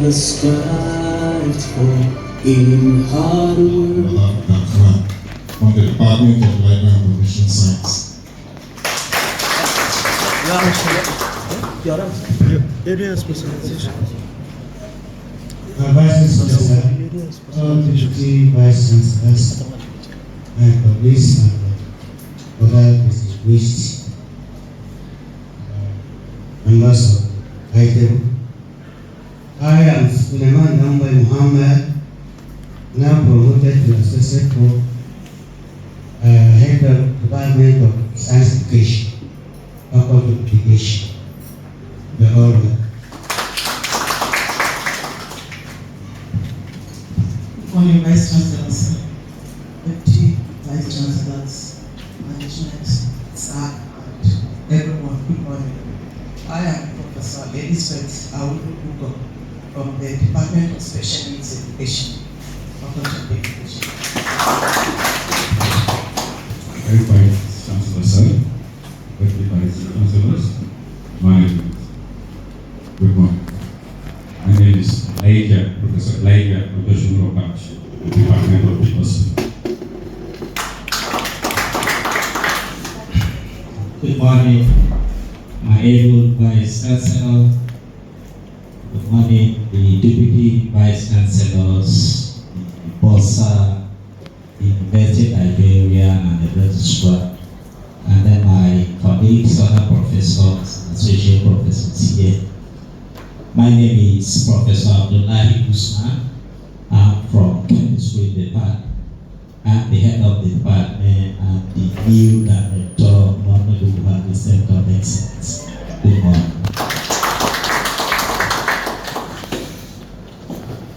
has strived for in hard work. From the Department of Library and Information Science. Vice-Chancellor, all Deputy Vice-Chancellors, and colleagues and other distinguished members of ITEM. I am Suleiman Nambai Muhammad, now promoted to Associate Prof, Head of Department of Science Education, Faculty of Education. The order. Morning, Vice Chancellors, Deputy Vice Chancellors, Management, staff, and everyone. Good morning. I am Professor Elizabeth Awudu from the Department of Special Needs Education, Faculty of Education. Vice Chancellor, sir, Deputy Vice Chancellors, Management. Good morning. My name is Professor Laika Odoshuno, Department of Philosophy. Good morning, my able Vice Chancellor. Good morning, the Deputy Vice Chancellors, the Bossa, the University Librarian, and the Registrar, and then my colleagues, other professors, associate professors here. My name is Professor Abdul Rahman. I'm from Chemistry Department. I'm the head of the department and the new director of the Center of Excellence. Good morning.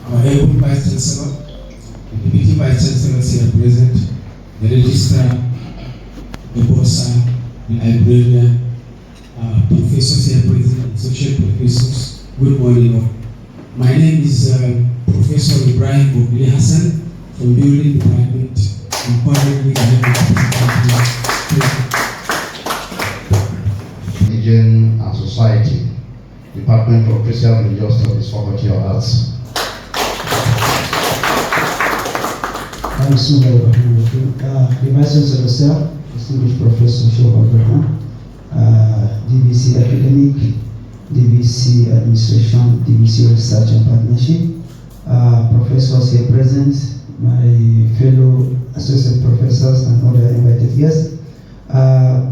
Our able Vice Chancellor, the Deputy Vice Chancellors here present, the Registrar, the Bossa, the Librarian, professors here present, associate professors. Good morning. My name is Professor Ibrahim Bobli Hassan from Building Department. I'm currently the head of Religion and Society, Department of Christian Religious Studies, Faculty of Arts. I'm the Vice Chancellor, sir, distinguished Professor Shehu Abdul Rahman, DVC Academic, DVC Administration, DVC Research and Partnership, professors here present, my fellow associate professors and other invited guests.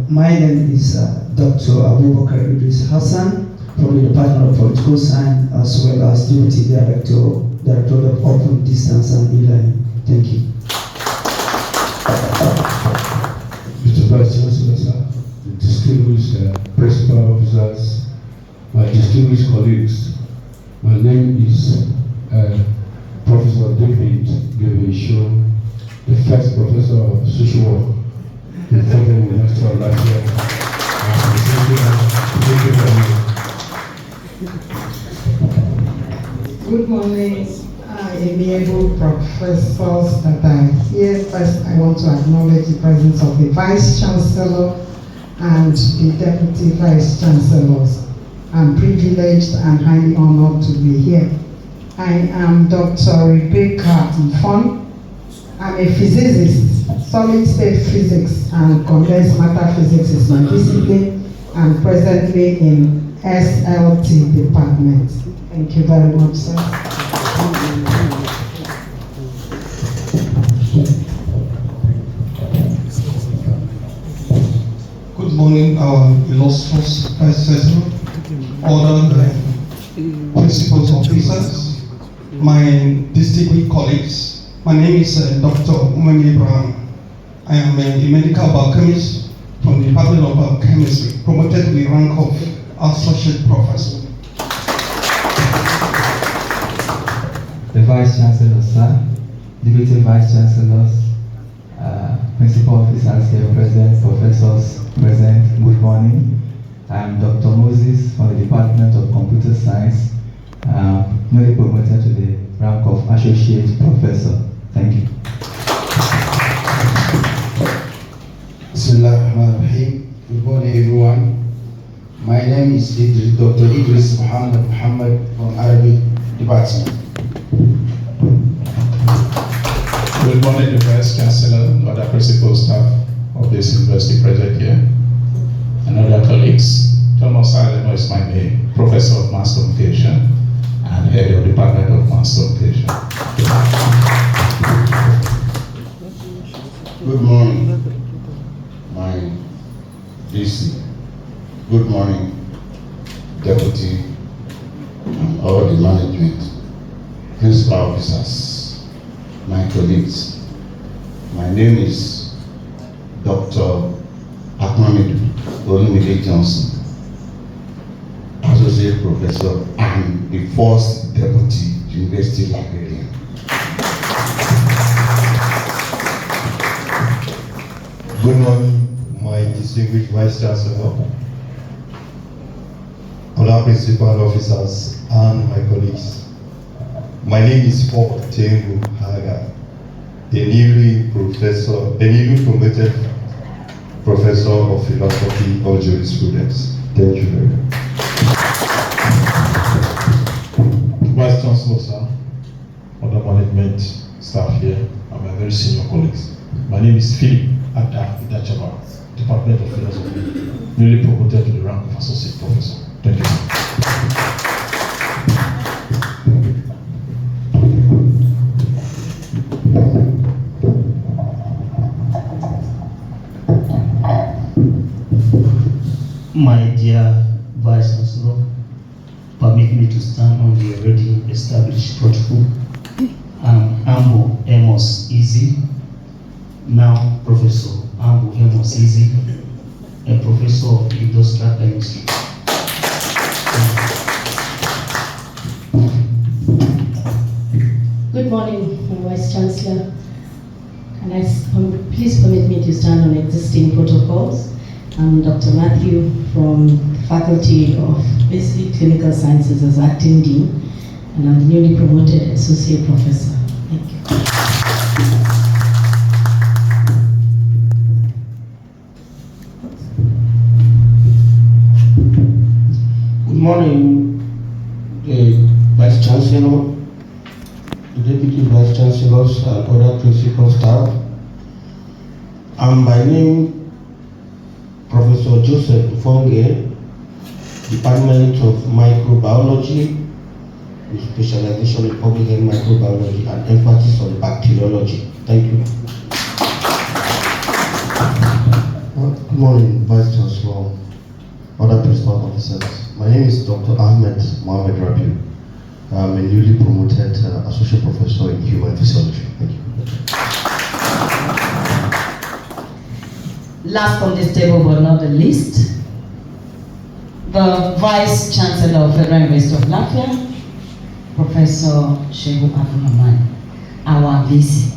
My name is Dr. Abubakar Idris Hassan from the Department of Political Science, as well as Deputy Director of Open Distance and E-Learning. Thank you. Mr. Vice Chancellor, sir, the distinguished principal officers, my distinguished colleagues, my name is Professor David Gavin, the first professor of social work in the University of Lafia. Good morning, amiable professors that are here. First, I want to acknowledge the presence of the Vice Chancellor and the Deputy Vice Chancellors. I'm privileged and highly honored to be here. I am Dr. Rebecca Mfon. I'm a physicist. Solid state physics and condensed matter physics is my discipline. I'm presently in SLT department. Thank you very much, sir. Good morning, our illustrious Vice Chancellor, other principals officers, my distinguished colleagues. My name is Dr. Umani Ibrahim. I am a medical biochemist from the Department of Biochemistry, promoted to the rank of Associate Professor. The Vice Chancellor, sir, Deputy Vice Chancellors, Principal Officers here present, Professors present, good morning. I am Dr. Moses from the Department of Computer Science, newly promoted to the rank of Associate Professor. Thank you. Bismillahirrahmanirrahim. Good morning, everyone. My name is Dr. Idris Muhammad from Arabic Department. Good morning, the Vice-Chancellor, other principal staff of this university present here, and other colleagues. Thomas Alemo is my name, Professor of Mass Communication and Head of Department of Mass Communication. Good morning, my DC. Good morning, Deputy, and all the management, principal officers, my colleagues. My name is Dr. Akmamidu Olumide Johnson, Associate Professor and the first Deputy University Librarian. Good morning, my distinguished Vice-Chancellor, other principal officers, and my colleagues. My name is Prof. Shehu Haga, a newly promoted Professor of Philosophy or Jurisprudence. Thank you very much. Vice-Chancellor, sir, other management staff here, and my very senior colleagues. My name is Philip Idachaba, Department of Philosophy, newly promoted to the rank of Associate Professor. Thank you. My dear Vice-Chancellor, permit me to stand on the already established protocol. Ambo Amos Easy, now Professor Ambo Amos Easy, a Professor of Industrial Chemistry. Good morning, Vice-Chancellor. Please permit me to stand on existing protocols. I'm Dr. Matthew from the Faculty of Basic Clinical Sciences as Acting Dean, and I'm the newly promoted Associate Professor. Thank you. Good morning, the Vice-Chancellor, the Deputy Vice-Chancellors, and other principal staff. I'm by name Professor Joseph Fonge, Department of Microbiology, with specialization in public health microbiology and emphasis on bacteriology. Thank you. Good morning, Vice-Chancellor, other principal officers. My name is Dr. Ahmed Mohamed Rabiu. I'm a newly promoted Associate Professor in Human Physiology. Thank you. Last on this table but not the least, the Vice-Chancellor of Federal University of Lafia, Professor Shehu Abdul Rahman, our VC.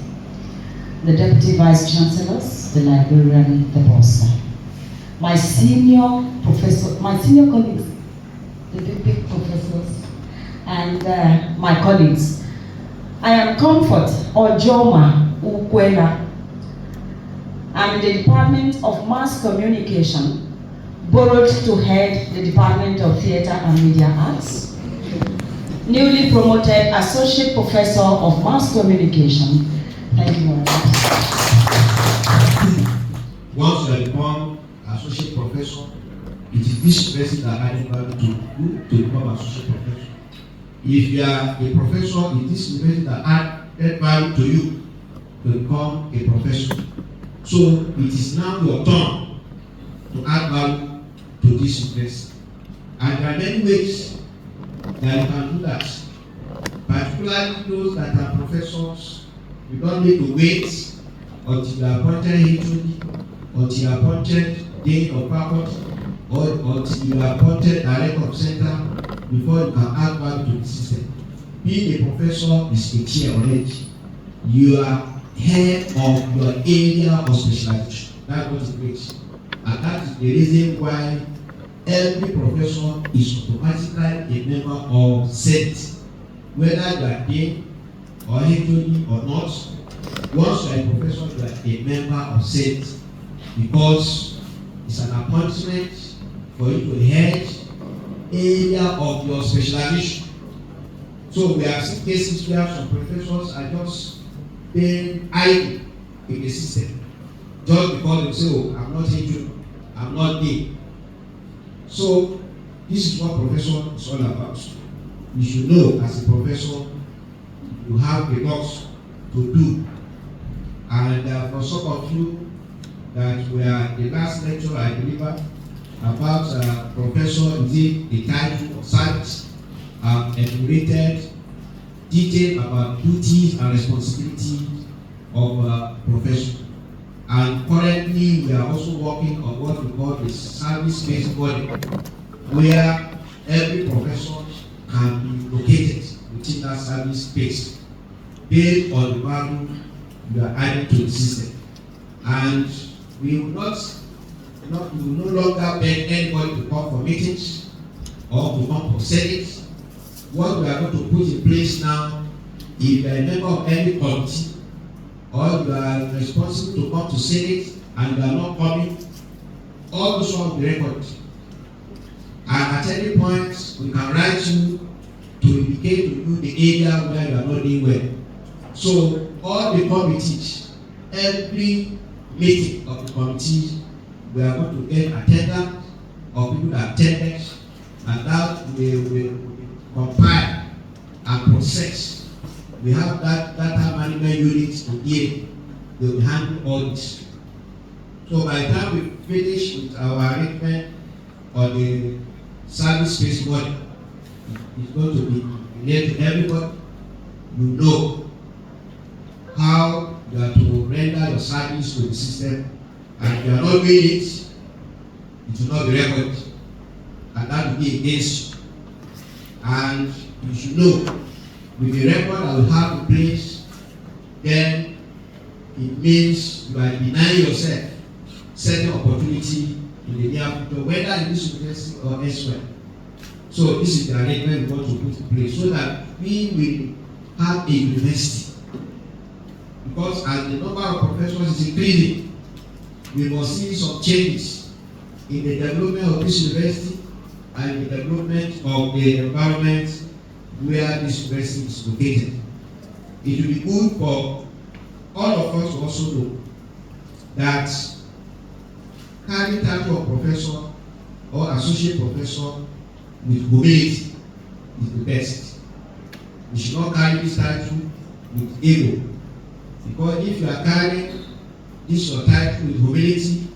The Deputy Vice-Chancellors, the Librarian, the Bossa. My senior colleagues, the big professors, and my colleagues. I am Comfort Ojoma Ukwena. I'm in the Department of Mass Communication, borrowed to head the Department of Theatre and Media Arts. Newly promoted Associate Professor of Mass Communication. Thank you very much. Once you become Associate Professor, it is this person that added value to you to become Associate Professor. If you are a professor, it is this person that added value to you to become a professor. So it is now your turn to add value to this university. And there are many ways that you can do that. Particularly those that are professors, you don't need to wait until you are appointed HOD, until you are appointed Dean of Faculty, or until you are appointed Director of Center before you can add value to the system. Being a professor is a tier already. You are head of your area of specialization. That's what it means. And that is the reason why every professor is automatically a member of Senate. Whether you are Dean or HOD or not, once you are a professor, you are a member of Senate, because it's an appointment for you to head area of your specialization. So we have seen cases where some professors are just being idle in the system just because they say, oh, I'm not injured, I'm not there. So this is what profession is all about. You should know as a professor, you have a lot to do. And for some of you that were the last lecture I delivered about professor, is it a title or service? Enumerated detail about duties and responsibilities of profession. And currently we are also working on what we call the service-based body, where every profession can be located within that service space based on the value you are adding to the system. And we will no longer beg anybody to come for meetings or to come for Senate. What we are going to put in place now, if you are a member of any committee or you are responsible to come to Senate and you are not coming, all those ones will be recorded. And at any point, we can write you to indicate to you the area where you are not doing well. So all the committees, every meeting of the committees, we are going to get attendance of people that attended, and that will compile and process. We have that data management unit in here. They will handle all this. So by the time we finish with our arrangement on the service-based model, it's going to be related to everybody. You know how you are to render your service to the system, and if you are not doing it, it will not be recorded, and that will be against you. And you should know, with the record I will have in place, then it means you are denying yourself certain opportunity in the near future, whether in this university or elsewhere. So this is the arrangement we want to put in place so that we will have a university. Because as the number of professors is increasing, we must see some changes in the development of this university and the development of the environment where this university is located. It will be good for all of us to also know that carrying title of professor or associate professor with humility is the best. We should not carry this title with ego, because if you are carrying this your title with humility,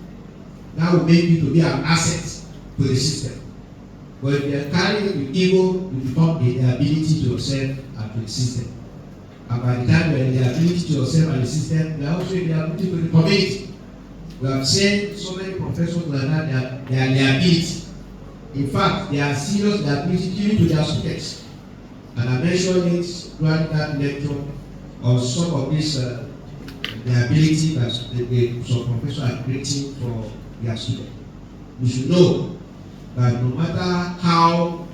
that will make you to be an asset to the system. But if you are carrying it with ego, you become a liability to yourself and to the system. And by the time you are a liability to yourself and the system, you are also a liability to the community. We have seen so many professors like that, they are liability. In fact, they are serious liability even to their students. And I mentioned it during that lecture on some of this liability that some professors are creating for their students. We should know that no matter how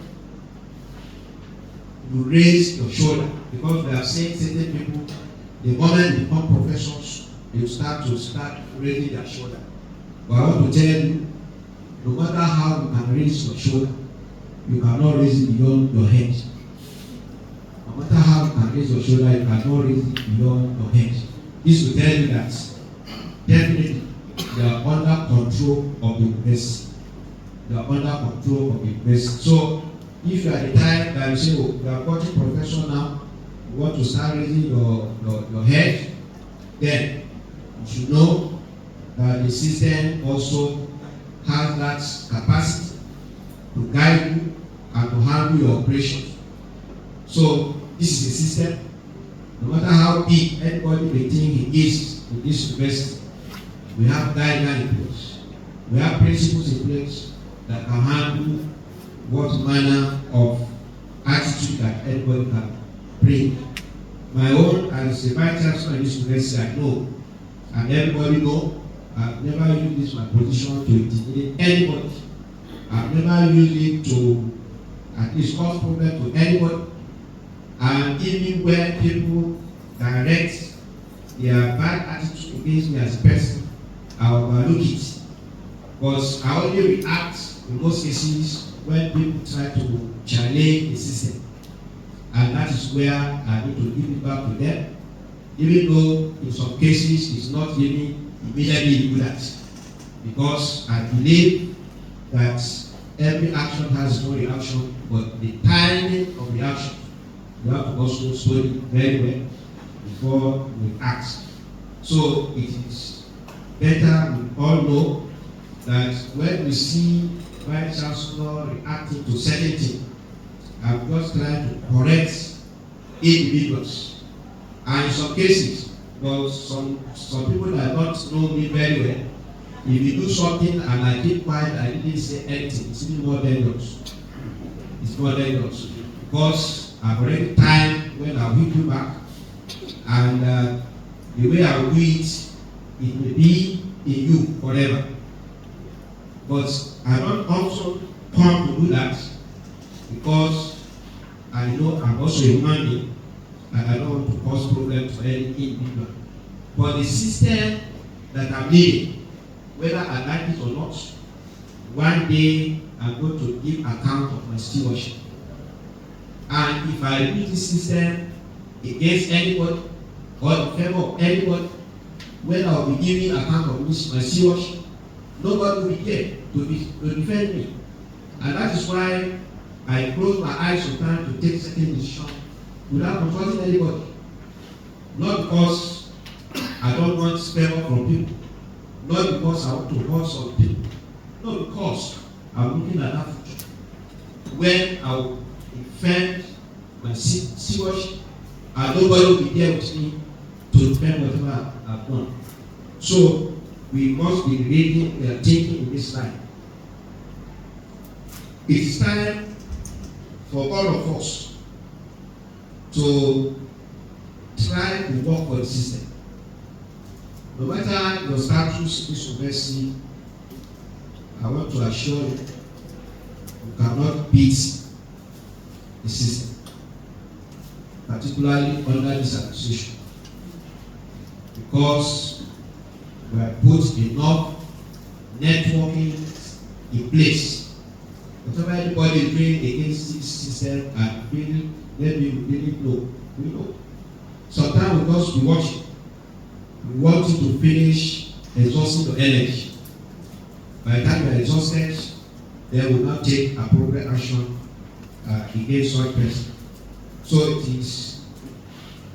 you raise your shoulder, because we have seen certain people, the moment they become professors, they start raising their shoulder. But I want to tell you, no matter how you can raise your shoulder, you cannot raise it beyond your head. No matter how you can raise your shoulder, you cannot raise it beyond your head. This will tell you that definitely they are under control of the university. They are under control of the university. So if you are the type that you say, oh, you are got a professor now, you want to start raising your head, then you should know that the system also has that capacity to guide you and to handle your operations. So this is a system. No matter how big anybody may think he is in this university, we have guidelines in place. We have principles in place that can handle what manner of attitude that anybody can bring. My own, as a Vice-Chancellor in this university, I know, and everybody know, I've never used this my position to intimidate anybody. I've never used it to at least cause problem to anybody. And even when people direct their bad attitude against me as a person, I overlook it. But I only react in most cases when people try to challenge the system. and that is where I need to give it back to them, even though in some cases it's not really immediately good at. Because I believe that every action has no reaction, but the timing of the action, you have to also study very well before we act. So it is better we all know that when we see Vice-Chancellor reacting to certain things, I'm just trying to correct individuals. And in some cases, well, some people that don't know me very well, if you do something and I keep quiet, I didn't say anything, it's even more dangerous. It's more dangerous. Because I've already timed when I'll hit you back, and the way I'll do it, it may be in you forever. But I don't also come to do that because I know I'm also a human being and I don't want to cause problems for any individual. But the system that I'm living, whether I like it or not, one day I'm going to give account of my stewardship. And if I use this system against anybody or in favor of anybody, when I'll be giving account of my stewardship, nobody will be there to defend me. And that is why I close my eyes sometimes to take certain decisions without consulting anybody. Not because I don't want favor from people, not because I want to hurt some people, not because I'm looking at that future. When I will defend my stewardship, and nobody will be there with me to defend whatever I've done. So we must be reading and thinking in this line. It is time for all of us to try to work for the system. No matter your status is university, I want to assure you, you cannot beat the system, particularly under this administration, because we have put enough networking in place. Whatever anybody is doing against this system, and really, maybe we didn't know. We know. Sometimes we just be watching. We want you to finish exhausting your energy. By the time you are exhausted, they will not take appropriate action against such person. So it is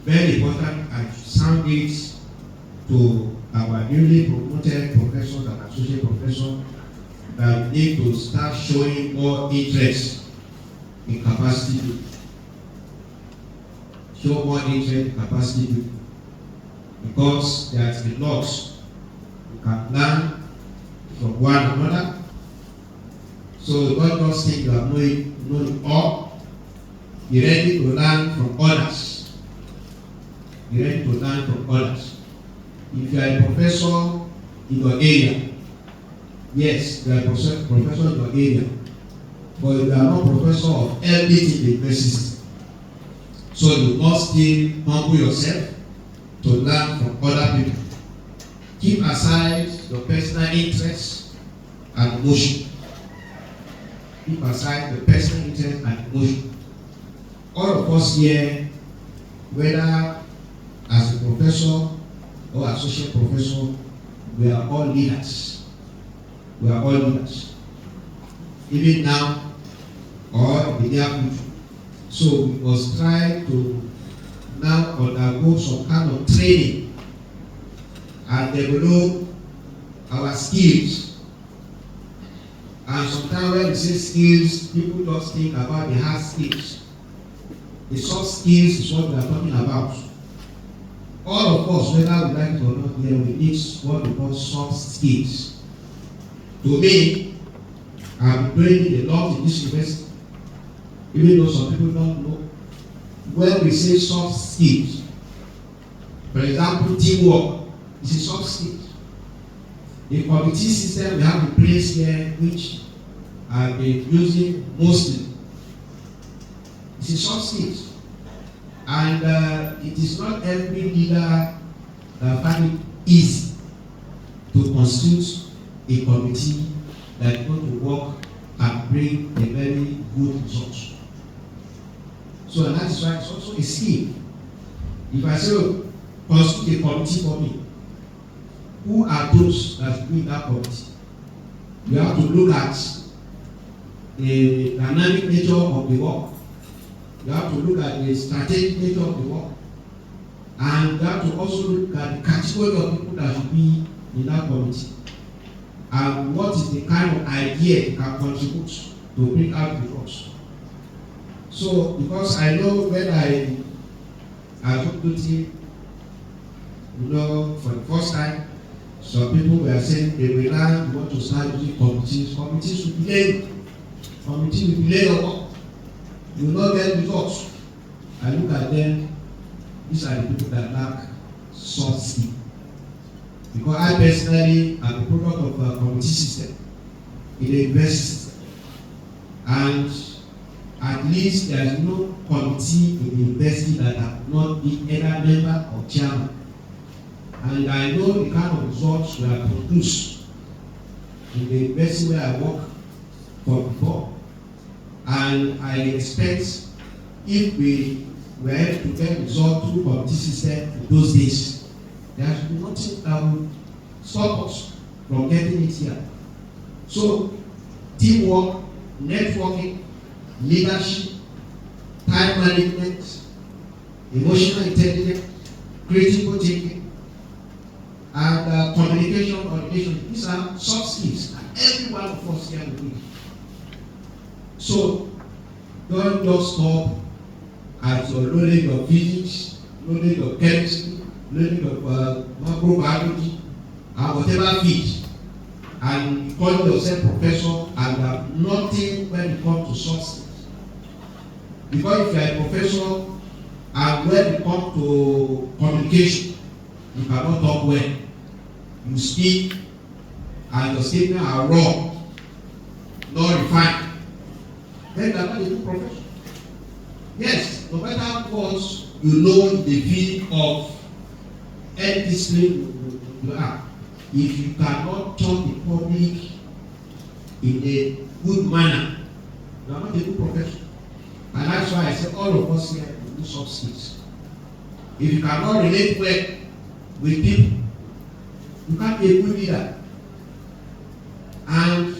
very important I sound it to our newly promoted professors and associate professors that we need to start showing more interest in capacity building. Show more interest in capacity building. Because there's a lot you can learn from one another. So don't just think you have known it all. Be ready to learn from others. Be ready to learn from others. If you are a professor in your area, yes, you are a professor in your area, but you are not professor of everything in the university. So you must still humble yourself to learn from other people. Keep aside your personal interests and emotion. Keep aside your personal interest and emotion. All of us here, whether as a professor or associate professor, we are all leaders. We are all leaders. Even now or in the near future. So we must try to now undergo some kind of training and develop our skills. And sometimes when we say skills, people just think about the hard skills. The soft skills is what we are talking about. All of us, whether we like it or not, here we need what we call soft skills. To me, I've been doing a lot in this university, even though some people don't know. When we say soft skills, for example, teamwork is a soft skill. The committee system we have in place here, which I've been using mostly, it's a soft skill. And it is not every leader that find it easy to constitute a committee that is going to work and bring a very good result. So and that is why it's also a skill. If I say, oh, constitute a committee for me, who are those that be in that committee? You have to look at the dynamic nature of the work. You have to look at the strategic nature of the work. And you have to also look at the category of people that should be in that committee. And what is the kind of idea you can contribute to bring out the results. So, because I know when I took duty, for the first time, some people were saying they will now want to start using committees. Committees will delay. Committee will delay your work. You will not get results. I look at them, these are the people that lack soft skill. Because I personally am a product of a committee system in the university system. And at least there is no committee in the university that have not been either member or chairman. And I know the kind of results we have produced in the university where I work for before. And I expect if we were able to get results through committee system in those days, there should be nothing that will stop us from getting it here. So, teamwork, networking, leadership, time management, emotional intelligence, critical thinking, and communication, coordination. These are soft skills, and every one of us here will need. So, don't just stop at your knowledge of physics, knowledge of chemistry, knowledge of microbiology, and whatever field, and you call yourself professor and have nothing when it comes to soft skills. Because if you are a professor and when it comes to communication, you cannot talk well. You speak and your statements are wrong, not refined. Then you are not a good professor. Yes, no matter what you know in the field of any discipline you are, if you cannot talk the public in a good manner, you are not a good professor. And that's why I say all of us here will do soft skills. If you cannot relate well with people, you can't be a good leader. And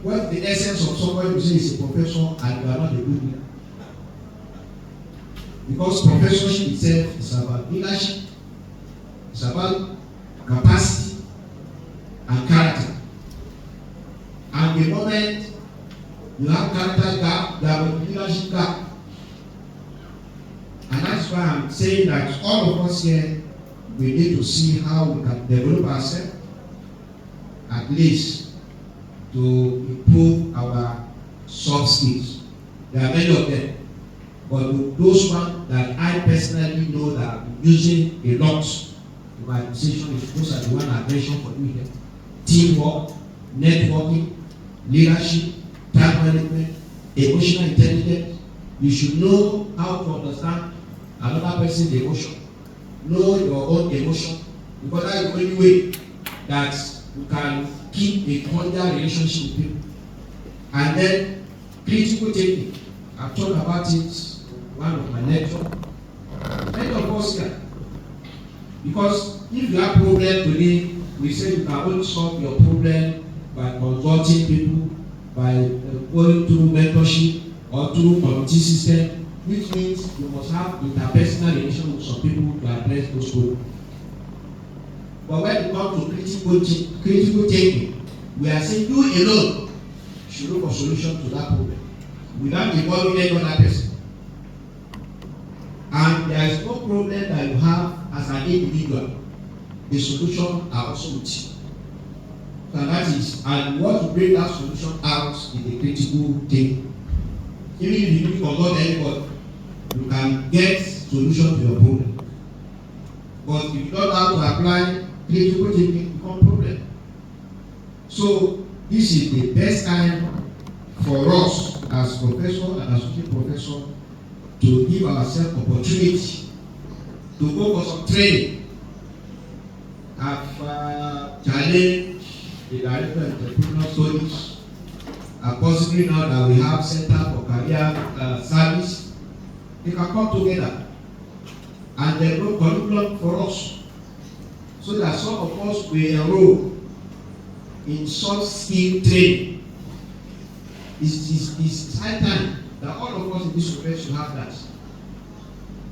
what's the essence of somebody who says he's a professor and you are not a good leader? Because professorship itself is about leadership, it's about capacity and character. And the moment you have character gap, you have a leadership gap. And that's why I'm saying that all of us here, we need to see how we can develop ourselves, at least to improve our soft skills. There are many of them. But those ones that I personally know that I'm using a lot in my position, those are the ones I mentioned for you here. Teamwork, networking, leadership, time management, emotional intelligence. You should know how to understand another person's emotion. Know your own emotion, because that is the only way that you can keep a cordial relationship with people. And then critical thinking. I've talked about it one of my lectures. Many of us here, because if you have problem today, we say you can only solve your problem by consulting people, by going through mentorship or through community system, which means you must have interpersonal relations with some people to address those problems. But when it comes to critical thinking, we are saying you alone should look for solution to that problem without involving any other person. And there is no problem that you have as an individual. The solution are also with you. So that is, and what to bring that solution out is the critical thinking. Even if you don't consult anybody, you can get solution to your problem. But if you don't know how to apply critical thinking, it becomes a problem. So this is the best time for us as professor and associate professor to give ourselves opportunity to go for some training. I've challenged the director of entrepreneurial studies, and possibly now that we have Center for Career Service, they can come together and develop curriculum for us, so that some of us will enroll in soft skill training. It's high time that all of us in this university should have that.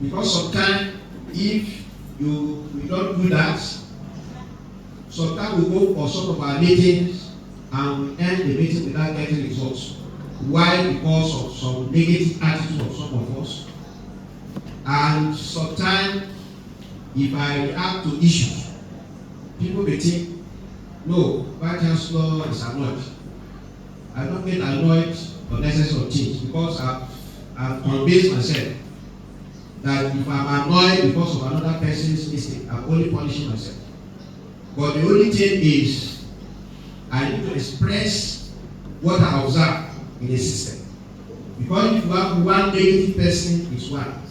Because sometimes if we don't do that, sometimes we go for some of our meetings and we end the meeting without getting results. Why? Because of some negative attitude of some of us. And sometimes if I react to issues, people may think, no, Vice-Chancellor is annoyed. I don't get annoyed for necessary things, because I've convinced myself that if I'm annoyed because of another person's mistake, I'm only punishing myself. But the only thing is, I need to express what I observe in the system. Because if you have one negative person, it's one.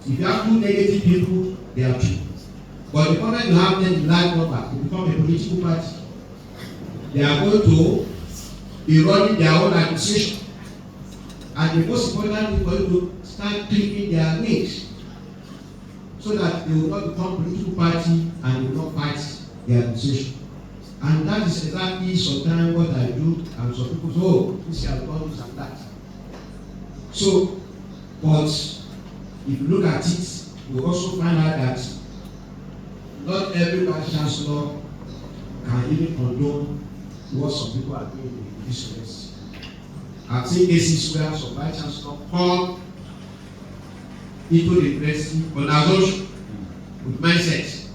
If you have two negative people, they are two. But the moment you have them in large number, you become a political party. They are going to be running their own administration. And the most important thing for you to start clipping their wings, so that they will not become political party and will not fight their administration. And that is exactly sometimes what I do, and some people say, oh, this has done this and that. So, but if you look at it, you also find out that not every Vice-Chancellor can even condone what some people are doing in this university. I've seen cases where some Vice-Chancellor come into the university on assumption with mindset.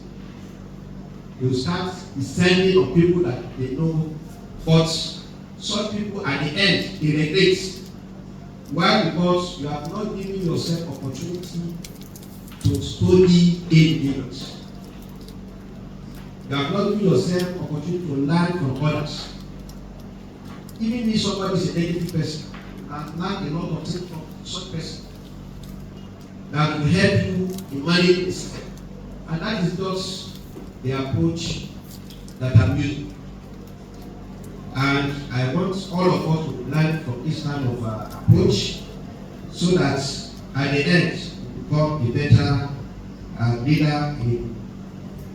They will start descending on people that they know, but such people at the end, they regret. Why? Because you have not given yourself opportunity to study in areas. You have not given yourself opportunity to learn from others. Even if somebody is a negative person, you can learn a lot of things from such person that will help you in managing the system. And that is just the approach that I'm using. And I want all of us to learn from this kind of approach, so that at the end we become a better leader in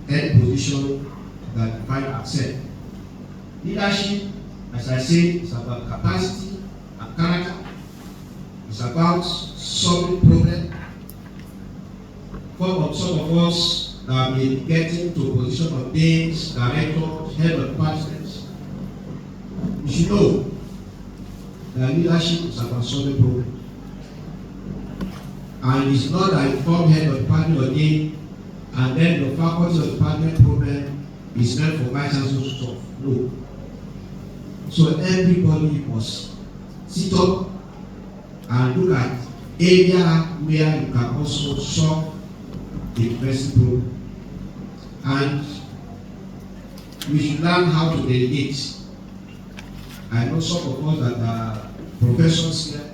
any position that we find ourselves. Leadership, as I said, is about capacity and character. It's about solving problems. Some of us that may be getting to a position of being directors, head of departments, you should know that leadership is about solving problems. And it's not that you become head of department again, and then the faculty of department problem is meant for Vice-Chancellor to solve. No. So everybody must sit up and look at area where you can also solve the university problem. And we should learn how to delegate. I know some of us that are professors here,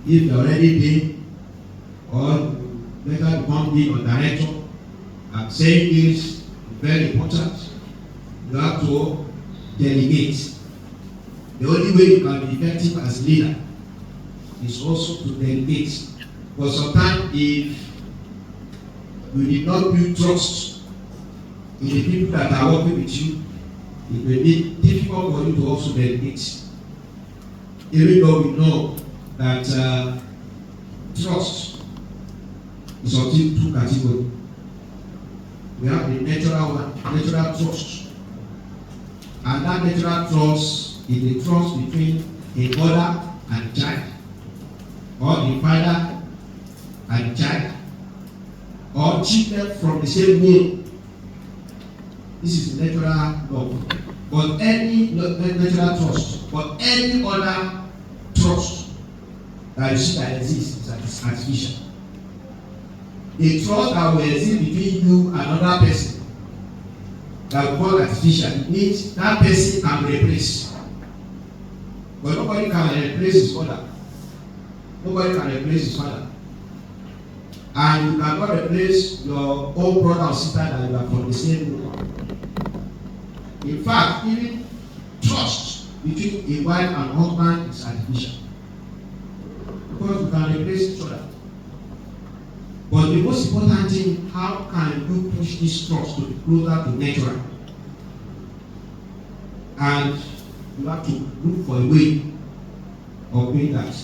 if they already been, or later become big or director, and saying this is very important, you have to delegate. The only way you can be effective as leader is also to delegate. But sometimes if you did not build trust in the people that are working with you, it may be difficult for you to also delegate. Even though we know that trust is of two categories. We have the natural one, natural trust. And that natural trust is the trust between a mother and child, or the father and child, or children from the same womb. This is natural love. But any natural trust, but any other trust that you see that exists is artificial. The trust that will exist between you and another person that we call artificial, it means that person can be replaced. But nobody can replace his mother. Nobody can replace his father. And you cannot replace your own brother or sister that you are from the same group. In fact, even trust between a wife and husband is artificial. Because you can replace each other. the most important thing, how can you push this trust to be closer to natural? And you have to look for a way of doing that.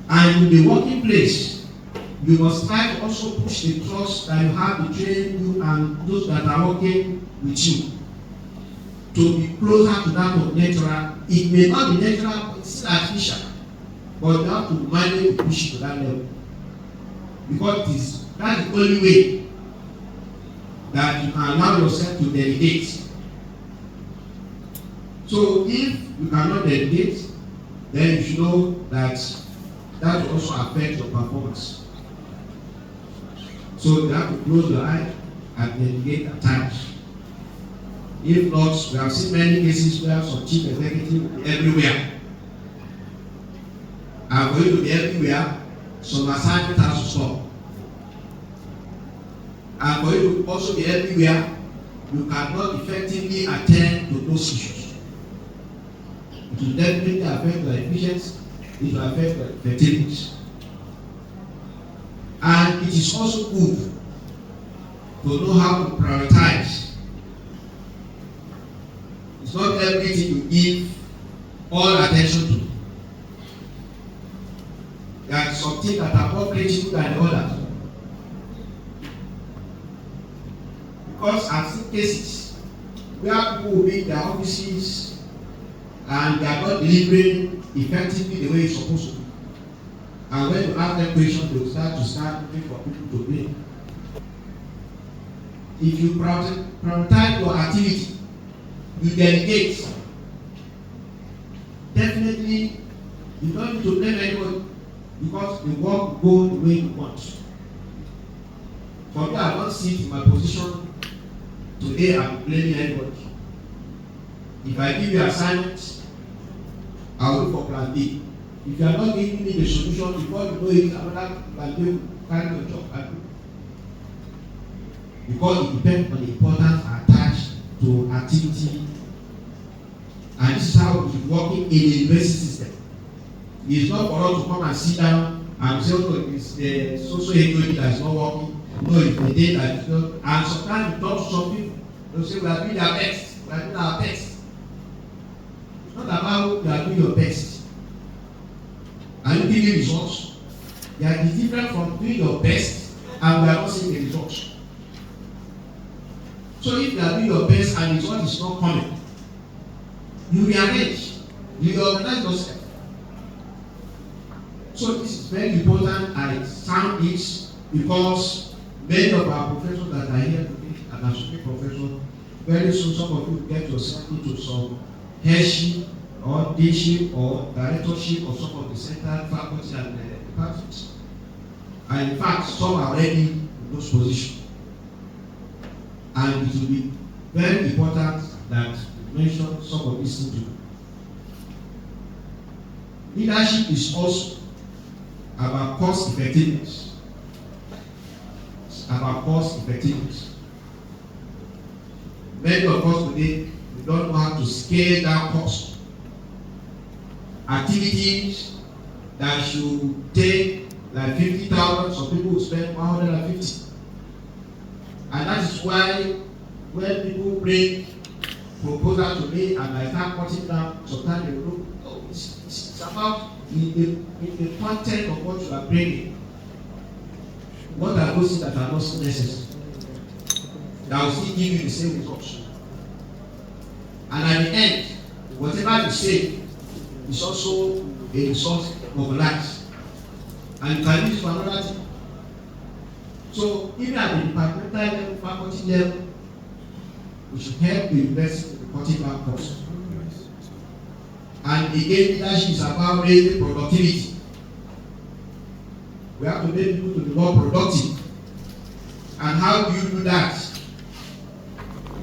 And in the working place, you must try to also push the trust that you have between you and those that are working with you to be closer to that of natural. It may not be natural, but it's still artificial. But you have to manage to push it to that level. Because that's the only way that you can allow yourself to delegate. So if you cannot delegate, then you should know that that will also affect your performance. So you have to close your eye and delegate at times. If not, we have seen many cases where some chief executive will be everywhere. And for you to be everywhere, some assignment has to stop. And for you to also be everywhere, you cannot effectively attend to those issues. It will definitely affect your efficiency, it will affect your effectiveness. And it is also good to know how to prioritize. It's not everything you give all attention to. There are some things that are more critical than others. Because I've seen cases where people will be in their offices and they are not delivering effectively the way it's supposed to be. And when you ask them questions, they will start looking for people to blame. If you prioritize your activity, you delegate, definitely you don't need to blame anyone because the work will go the way you want. For me, I don't sit in my position today I'm blaming anybody. If I give you assignments, I will look for plan B. If you are not giving me the solution before you know it, another plan B will carry your job and do. Because it depends on the importance attached to activity. And this is how it is working in the university system. It's not for us to come and sit down and say, oh, it's the social equity that is not working. No, it's the day that is not. And sometimes you talk to some people, they'll say, we are doing our best. We are doing our best. It's not about you are doing your best. Are you giving results? There is different from doing your best and we are not seeing the results. So if you are doing your best and the result is not coming, you rearrange, you reorganize yourself. So this is very important. I sound this because many of our professors that are here today and associate professors, very soon some of you get yourself into some headship or deanship or directorship of some of the central faculty and departments. And in fact, some are already in those positions. And it will be very important that we mention some of these things too. Leadership is also about cost effectiveness. It's about cost effectiveness. Many of us today, we don't know how to scale down cost. Activities that should take like 50,000, some people will spend 150. And that is why when people bring proposal to me and I start cutting down, sometimes they look, oh, it's about the content of what you are bringing. What are those things that are not necessary? That will still give you the same results. And at the end, whatever you say is also a resource mobilized. And you can use it for another thing. So even at the departmental level, faculty level, we should help the university with cutting down costs. And again, leadership is about raising productivity. We have to make people to be more productive. And how do you do that?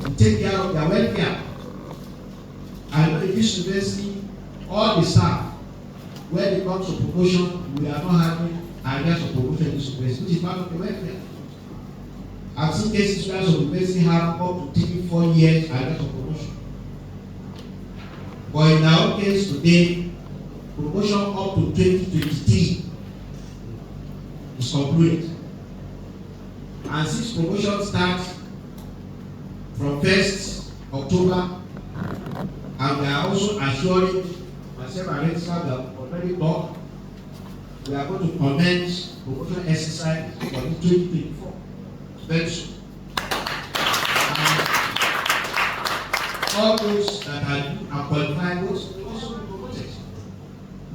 To take care of their welfare. I know in this university, all the staff, when it comes to promotion, we are not having ideas of promotion in this university, which is part of the welfare. I've seen cases where some universities have up to 3-4 years ideas of promotion. But in our case today, promotion up to 2023 is concluded. And since promotion starts from 1st October, and we are also assuring myself and Registrar we have already talked, we are going to commence promotion exercise for 2024 very soon. All those that are qualified will also be promoted.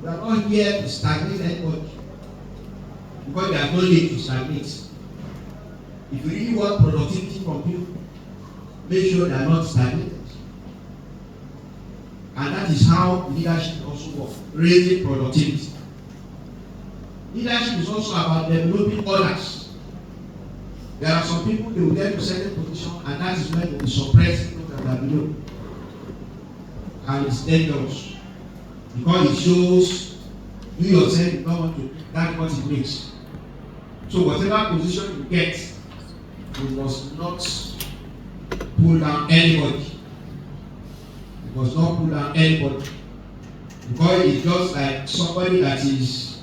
We are not here to stagnate anybody, because there is no need to stagnate. If you really want productivity from people, make sure they are not stagnated. And that is how leadership also works, raising productivity. Leadership is also about developing others. There are some people, they will get to certain position, and that is where they will suppress people that are below. And it's dangerous, because it shows you yourself do not want to, that's what it makes. So whatever position you get, you must not pull down anybody. You must not pull down anybody. Because it's just like somebody that is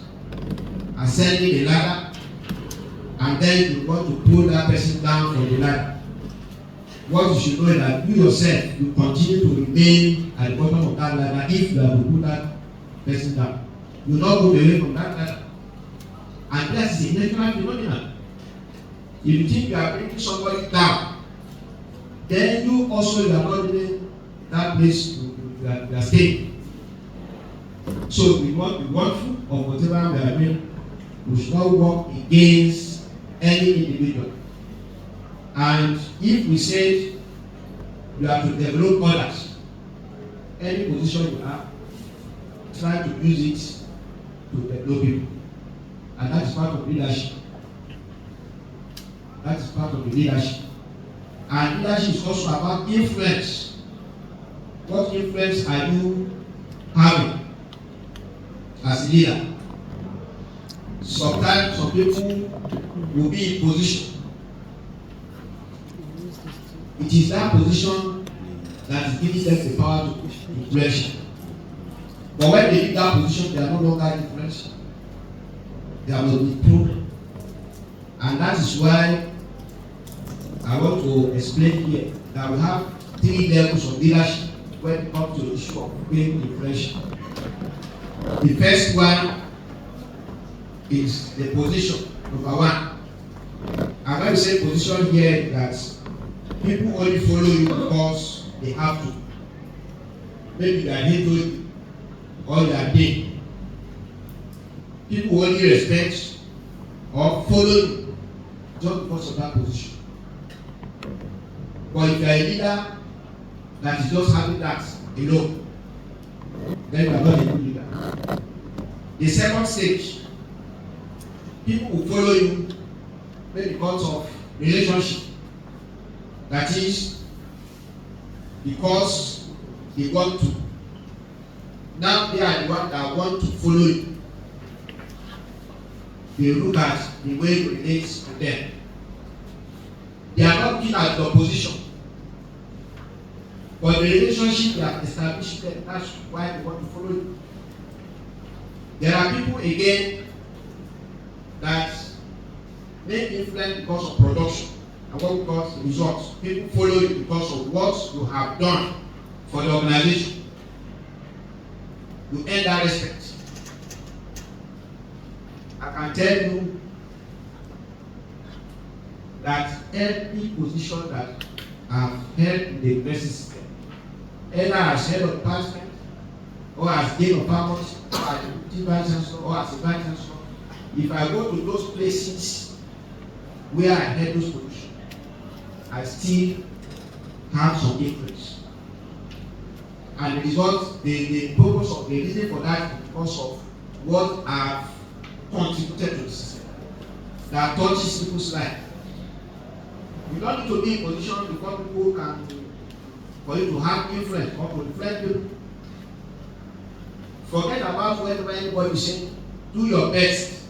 ascending a ladder, and then you want to pull that person down from the ladder. What you should know is that you yourself will continue to remain at the bottom of that ladder if you have to put that person down. You will not move away from that ladder. And that is a natural phenomenon. If you think you are bringing somebody down, then you also are not in that place you are staying. So we want to be watchful of whatever we are doing. We should not work against any individual. And if we say you have to develop others, any position you have, try to use it to develop people. And that is part of leadership. That is part of the leadership. And leadership is also about influence. What influence are you having as a leader? Sometimes some people will be in position. It is that position that is giving them the power to influence. But when they leave that position, they are no longer influential. There will be problem. And that is why I want to explain here that we have 3 levels of leadership when it comes to the issue of being influential. The first one is the position, number 1. And when we say position here, that people only follow you because they have to. Maybe they are into or they are dead. People only respect or follow you just because of that position. But if you are a leader that is just having that alone, then you are not a good leader. The second stage, people will follow you maybe because of relationship. That is, because they want to. Now they are the ones that want to follow you. They look at the way you relate to them. They are not looking at your position. But the relationship they have established them, that's why they want to follow you. There are people again that make influence because of production and what we call results. People follow you because of what you have done for the organization. You earn that respect. I can tell you that every position that I've held in the university system, either as head of department, or as dean of faculty, or as a Vice-Chancellor, or as a Vice-Chancellor, if I go to those places where I held those positions, I still have some influence. And the result, the purpose of the reason for that is because of what I've contributed to the system that touches people's life. You don't need to be in position before people can, for you to have influence or to influence people. Forget about whatever anybody is saying. Do your best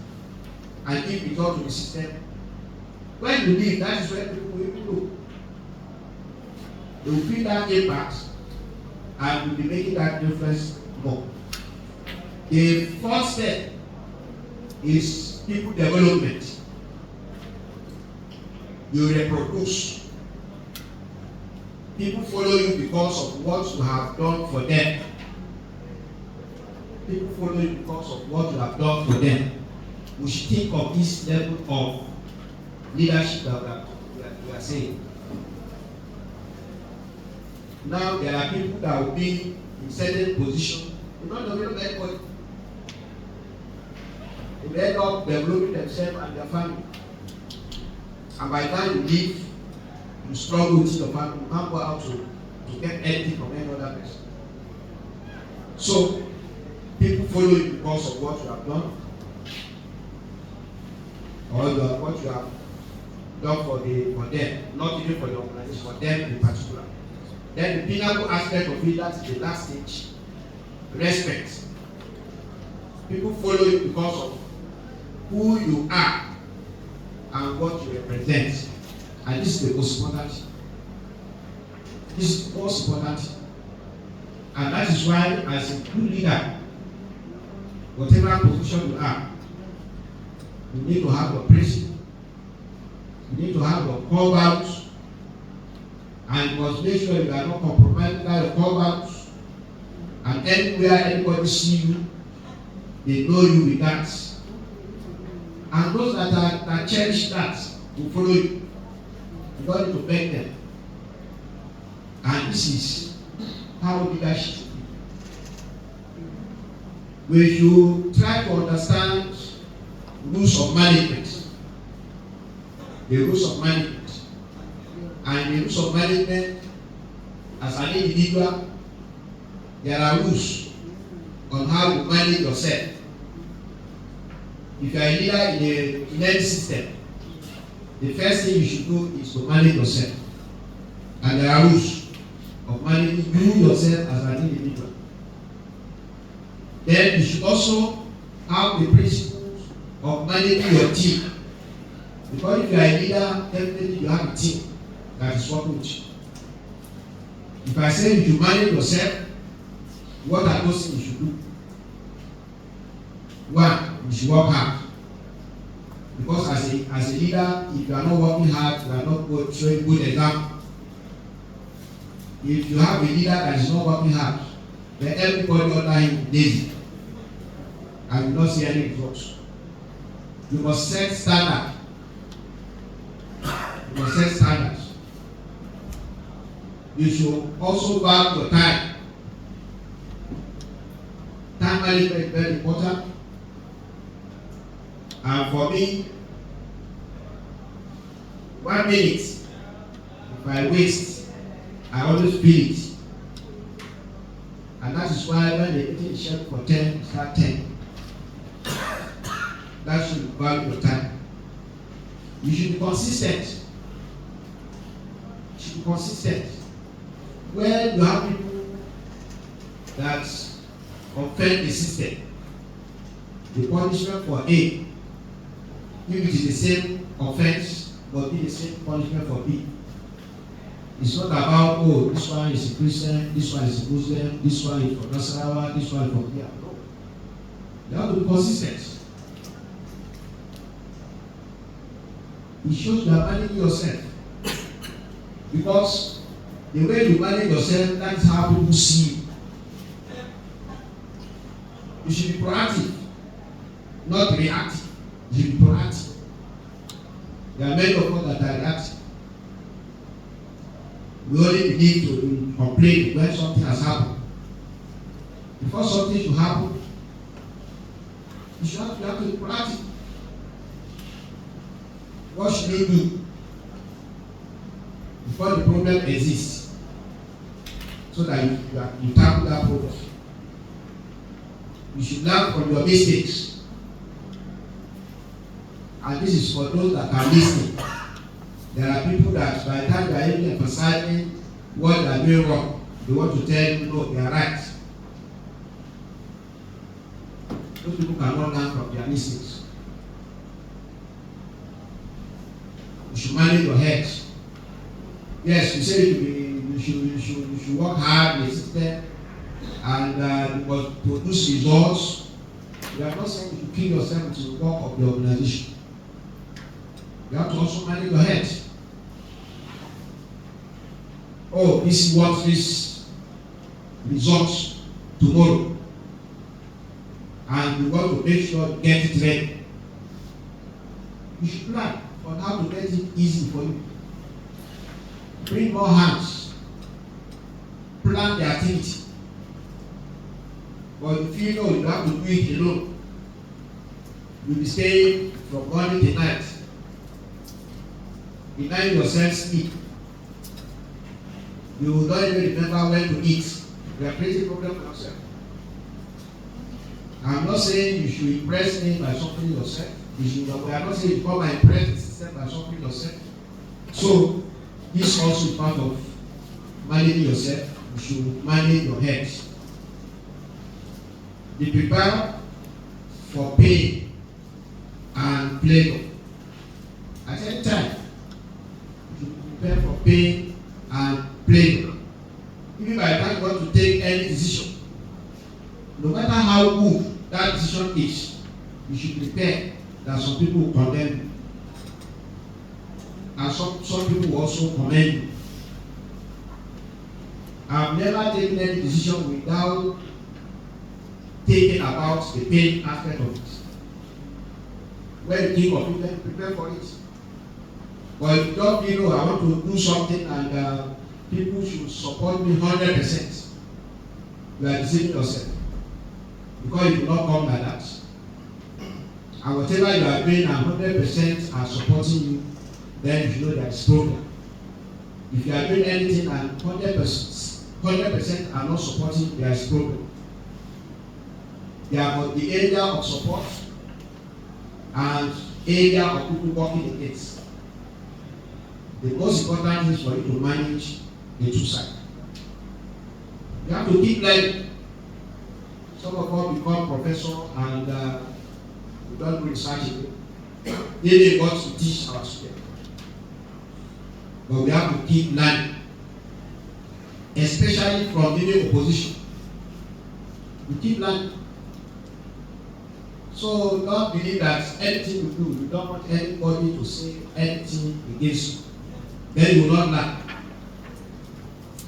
and give result to the system. When you leave, that is where people will do. They will feel that impact and will be making that difference more. The first step is people development. you reproduce. People follow you because of what you have done for them. People follow you because of what you have done for them. We should think of this level of leadership that we are saying. Now there are people that will be in certain position. You don't know anybody. They will end up developing themselves and their family. And by the time you leave, you struggle with your family. You can't go out to get anything from any other person. So people follow you because of what you have done, or what you have done for them, not even for the organization, for them in particular. Then the pinnacle aspect of it, that is the last stage, respect. People follow you because of who you are and what you represent. And this is the most important. This is the most important. And that is why, as a good leader, whatever position you are, you need to have your principle, you need to have your core values, and you must make sure you are not compromising your core values. And anywhere anybody see you, they know you with that. And those that cherish that will follow you. You don't need to beg them. And this is how leadership should be. We should try to understand rules of management. The rules of management. And the rules of management, as an individual, there are rules on how you manage yourself. If you are a leader in any system, the first thing you should do is to manage yourself. And there are rules of managing you yourself as an individual. Then you should also have the principles of managing your team. Because if you are a leader, definitely you have a team that is working with you. If I say you should manage yourself, what are those things you should do? One, you should work hard. Because as a leader, if you are not working hard, you are not showing good example. If you have a leader that is not working hard, then everybody under him is lazy and will not see any results. You must set standards. You must set standards. You should also value your time. Time management is very important. And for me, 1 minute, if I waste, I always feel it. And that is why when the meeting is scheduled for 10, start 10. That should value your time. You should be consistent. You should be consistent. When you have people that offend the system, the punishment for A, if it is the same offense, but be the same punishment for B. It's not about, oh, this one is a Christian, this one is a Muslim, this one is from Nasarawa, this one is from here. No. You have to be consistent. It shows you are managing yourself. Because the way you manage yourself, that's how people see you. You should be proactive, not reactive. You should be proactive. There are many of us that are reactive. We only need to complain when something has happened. Before something should happen, you have to be proactive. What should you do before the problem exists, so that you tackle that problem? You should learn from your mistakes. And this is for those that are listening. There are people that by the time they are even emphasizing what they are doing wrong, they want to tell you, no, they are right. Those people cannot learn from their mistakes. You should manage your head. Yes, you say you should work hard in the system and you must produce results. We are not saying you should kill yourself to the work of the organization. You have to also manage your head. oh, this is what this results tomorrow, and we want to make sure you get it ready. You should plan on how to get it easy for you. Bring more hands. Plan the activity. But if you know you have to do it alone, you'll be staying from morning to night, denying yourself sleep. You will not even remember when to eat. You are creating a problem for yourself. I'm not saying you should impress me by suffering yourself. We are not saying you come and impress the system by suffering yourself. So, this also is part of managing yourself. You should manage your head. Be prepared for pain and pleasure. At any time, you should prepare for pain and pleasure. Even by the time you want to take any decision, no matter how good that decision is, you should prepare that some people will condemn you. And some people will also commend you. I've never taken any decision without thinking about the pain aspect of it. When you think of it, then prepare for it. But if you don't feel, I want to do something and people should support me 100%, you are deceiving yourself. Because it will not come like that. And whatever you are doing and 100% are supporting you, then you should know there is problem. If you are doing anything and 100% are not supporting, there is problem. There are the area of support and area of people working against. The most important thing is for you to manage the two sides. You have to keep learning. Some of us become professor and we don't do research again. They got to teach our students. But we have to keep learning. Especially from giving opposition. We keep learning. So don't believe that anything you do, you don't want anybody to say anything against you. Then you will not learn.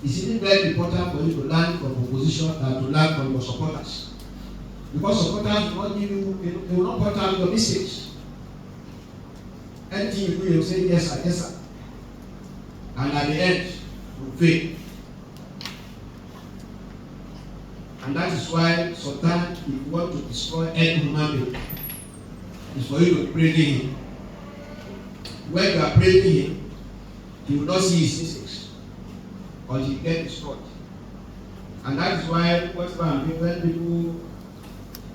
It's even very important for you to learn from opposition than to learn from your supporters. Because supporters will not give you, they will not point out your mistakes. Anything you do, you will say yes sir, yes sir. And at the end, you will fail. And that is why sometimes if you want to destroy any human being, it's for you to praise him. When you are praising him, he will not see his mistakes, or he will get destroyed. And that is why whatever I'm doing, when people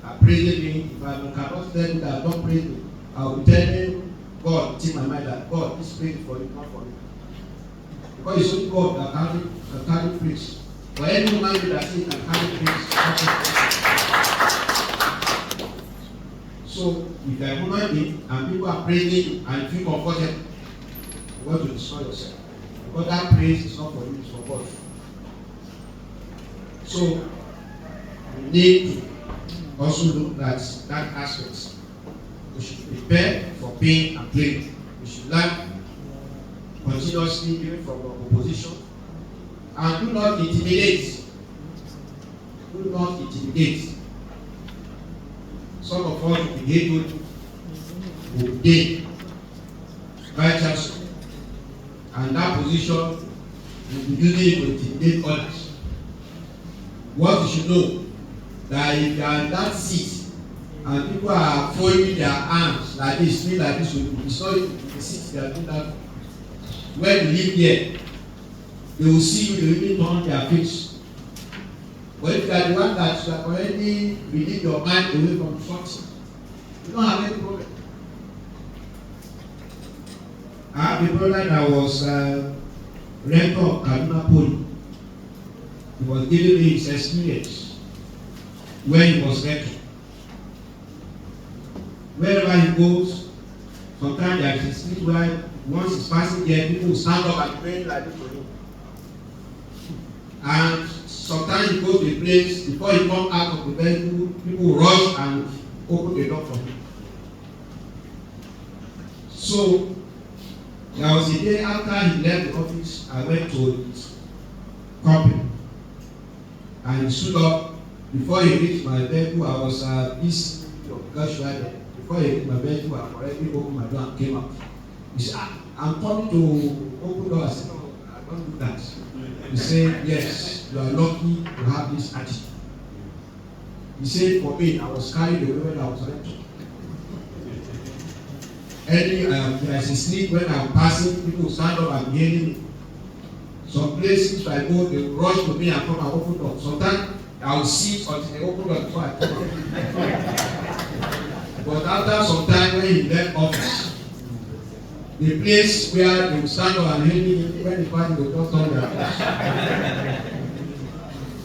are praising me, if I cannot tell you that don't praise me, I will be telling God in my mind that God, this praise is for you, not for me. Because it's only God that can carry praise. For any human being that says can carry praise. So if you are a human being and people are praising you and you feel comfortable, you want to destroy yourself. Because that praise is not for you, it's for God. So we need to also look at that aspect. We should prepare for pain and pleasure. We should learn continuously even from the opposition. And do not intimidate. Do not intimidate. Some of us will be able to obey Vice-Chancellor. And that position will be using it to intimidate others. What you should know, that if you are in that seat and people are folding their arms like this, doing like this, it's not the seat they are doing that. When you live here, they will see you, they will even turn their face. But if you are the one that you have already released your mind away from something, you don't have any problem. I have a brother that was rector of Kaduna Poly. He was giving me his experience when he was rector. Wherever he goes, sometimes there is a street where once he's passing here, people will stand up and pray like this for him. And sometimes he goes to a place, before he comes out of the vehicle, people will rush and open the door for him. So, there was a day after he left the office, I went to company. And he stood up. Before he reached my vehicle, I was busy because before he reached my vehicle, I already opened my door and came out. He said, I'm coming to open door. I said, no, I don't do that. He said, yes, you are lucky to have this attitude. He said, for me, I was carried away when I was rented. There's a sleep when I'm passing, people stand up and hailing me. Some places I go, they rush to me and come and open door. Sometimes I will sit until they open door before I come out. But after some time when he left office, the place where they will stand up and hail me, when the party will just turn their face.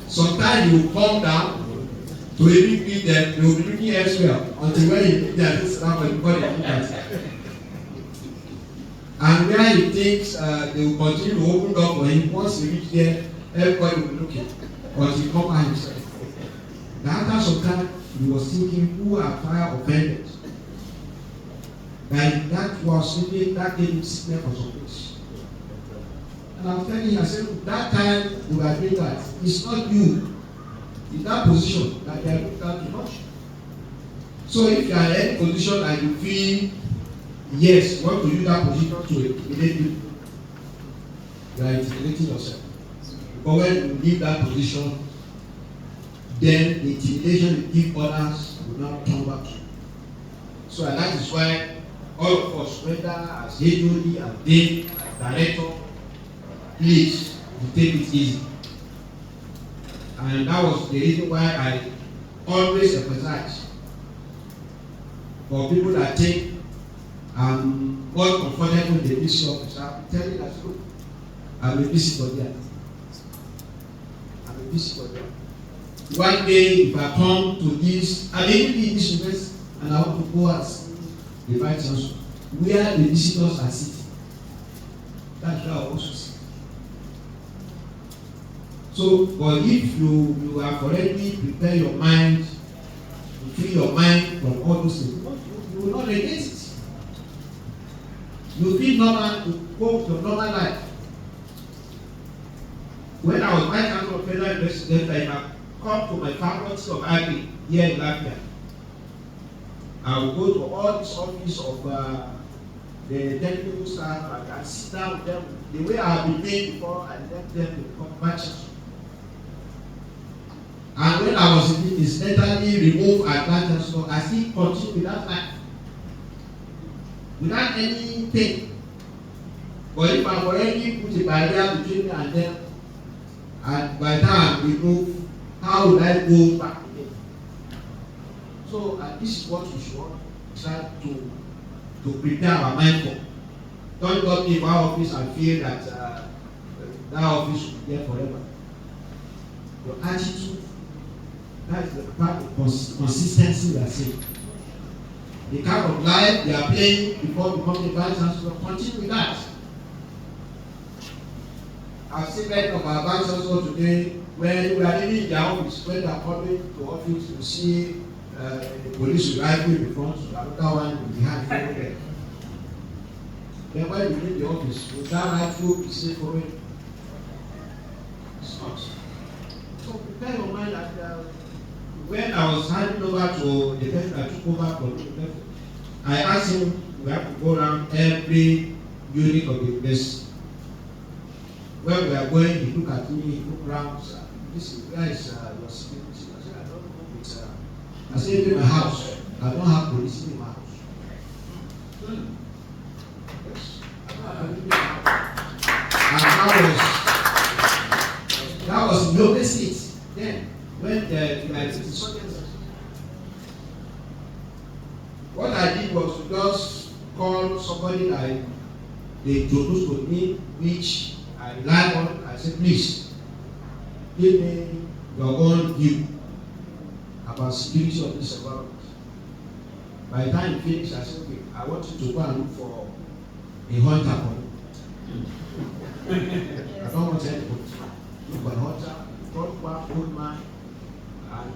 Sometimes he will come down to even meet them, they will be looking elsewhere until when he meet them, this time before they look at him. And where he thinks they will continue to open door for him, once he reach there, everybody will be looking until he come out himself. Now after some time, he was thinking, who have I offended? And that was really, that gave him sickness for some days. And I was telling him, I said, that time you were doing that, it's not you. It's that position that they are doing that too much. So if you are in any position and you feel, yes, you want to use that position to intimidate people, you are intimidating yourself. But when you leave that position, then the intimidation you give others will not come back to you. So and that is why all of us, whether as HOD, as Dean, as Director, please take it easy. And that was the reason why I always emphasize for people that think I'm more comfortable in the DC office. I'm telling you that's true. I'm a visitor there. I'm a visitor there. One day, if I come to this, I may be in this university and I want to go and see the Vice-Chancellor, where the visitors are sitting. That's where I also see. So, but if you have already prepared your mind, you free your mind from all those things, you will not negate it. You feel normal to go to normal life. When I was Vice-Chancellor of Federal University, I have come to my faculty of Agri here in Lafia. I will go to all this office of the technical staff and I sit down with them the way I have been doing before and let them become matches. And when I was incidentally removed as Vice-Chancellor, I still continue with that life. Without any pain. But if I've already put a barrier between me and them, and by the time I'm removed, how would I go back again? So this is what we should try to prepare our mind for. Don't go to our office and feel that that office will be there forever. Your attitude, that is the part of consistency we are saying. The kind of life they are playing before becoming Vice-Chancellor, continue with that. I've seen many of our Vice-Chancellor today when we are leaving their office, when they are coming to office, you see the police rifle in front, another one behind there. Then when you leave the office, with that rifle, you see following. It's not. So prepare your mind that when I was handing over to the person that took over from the person, I asked him, we have to go around every unit of the university. When we are going, he looked at me, he looked around, this is where is your security? I said, I don't know. It's, I said, in my house. I don't have police in my house. Yes, I don't have police in my house. And that was in Yobe State. Then, when the soldiers. What I did was to just call somebody that they introduced to me, which I rely on. I said, please, give me your own view about security of this environment. By the time he finished, I said, okay, I want you to go and look for a hunter for me. I don't want anybody. Look for a hunter, a old man, and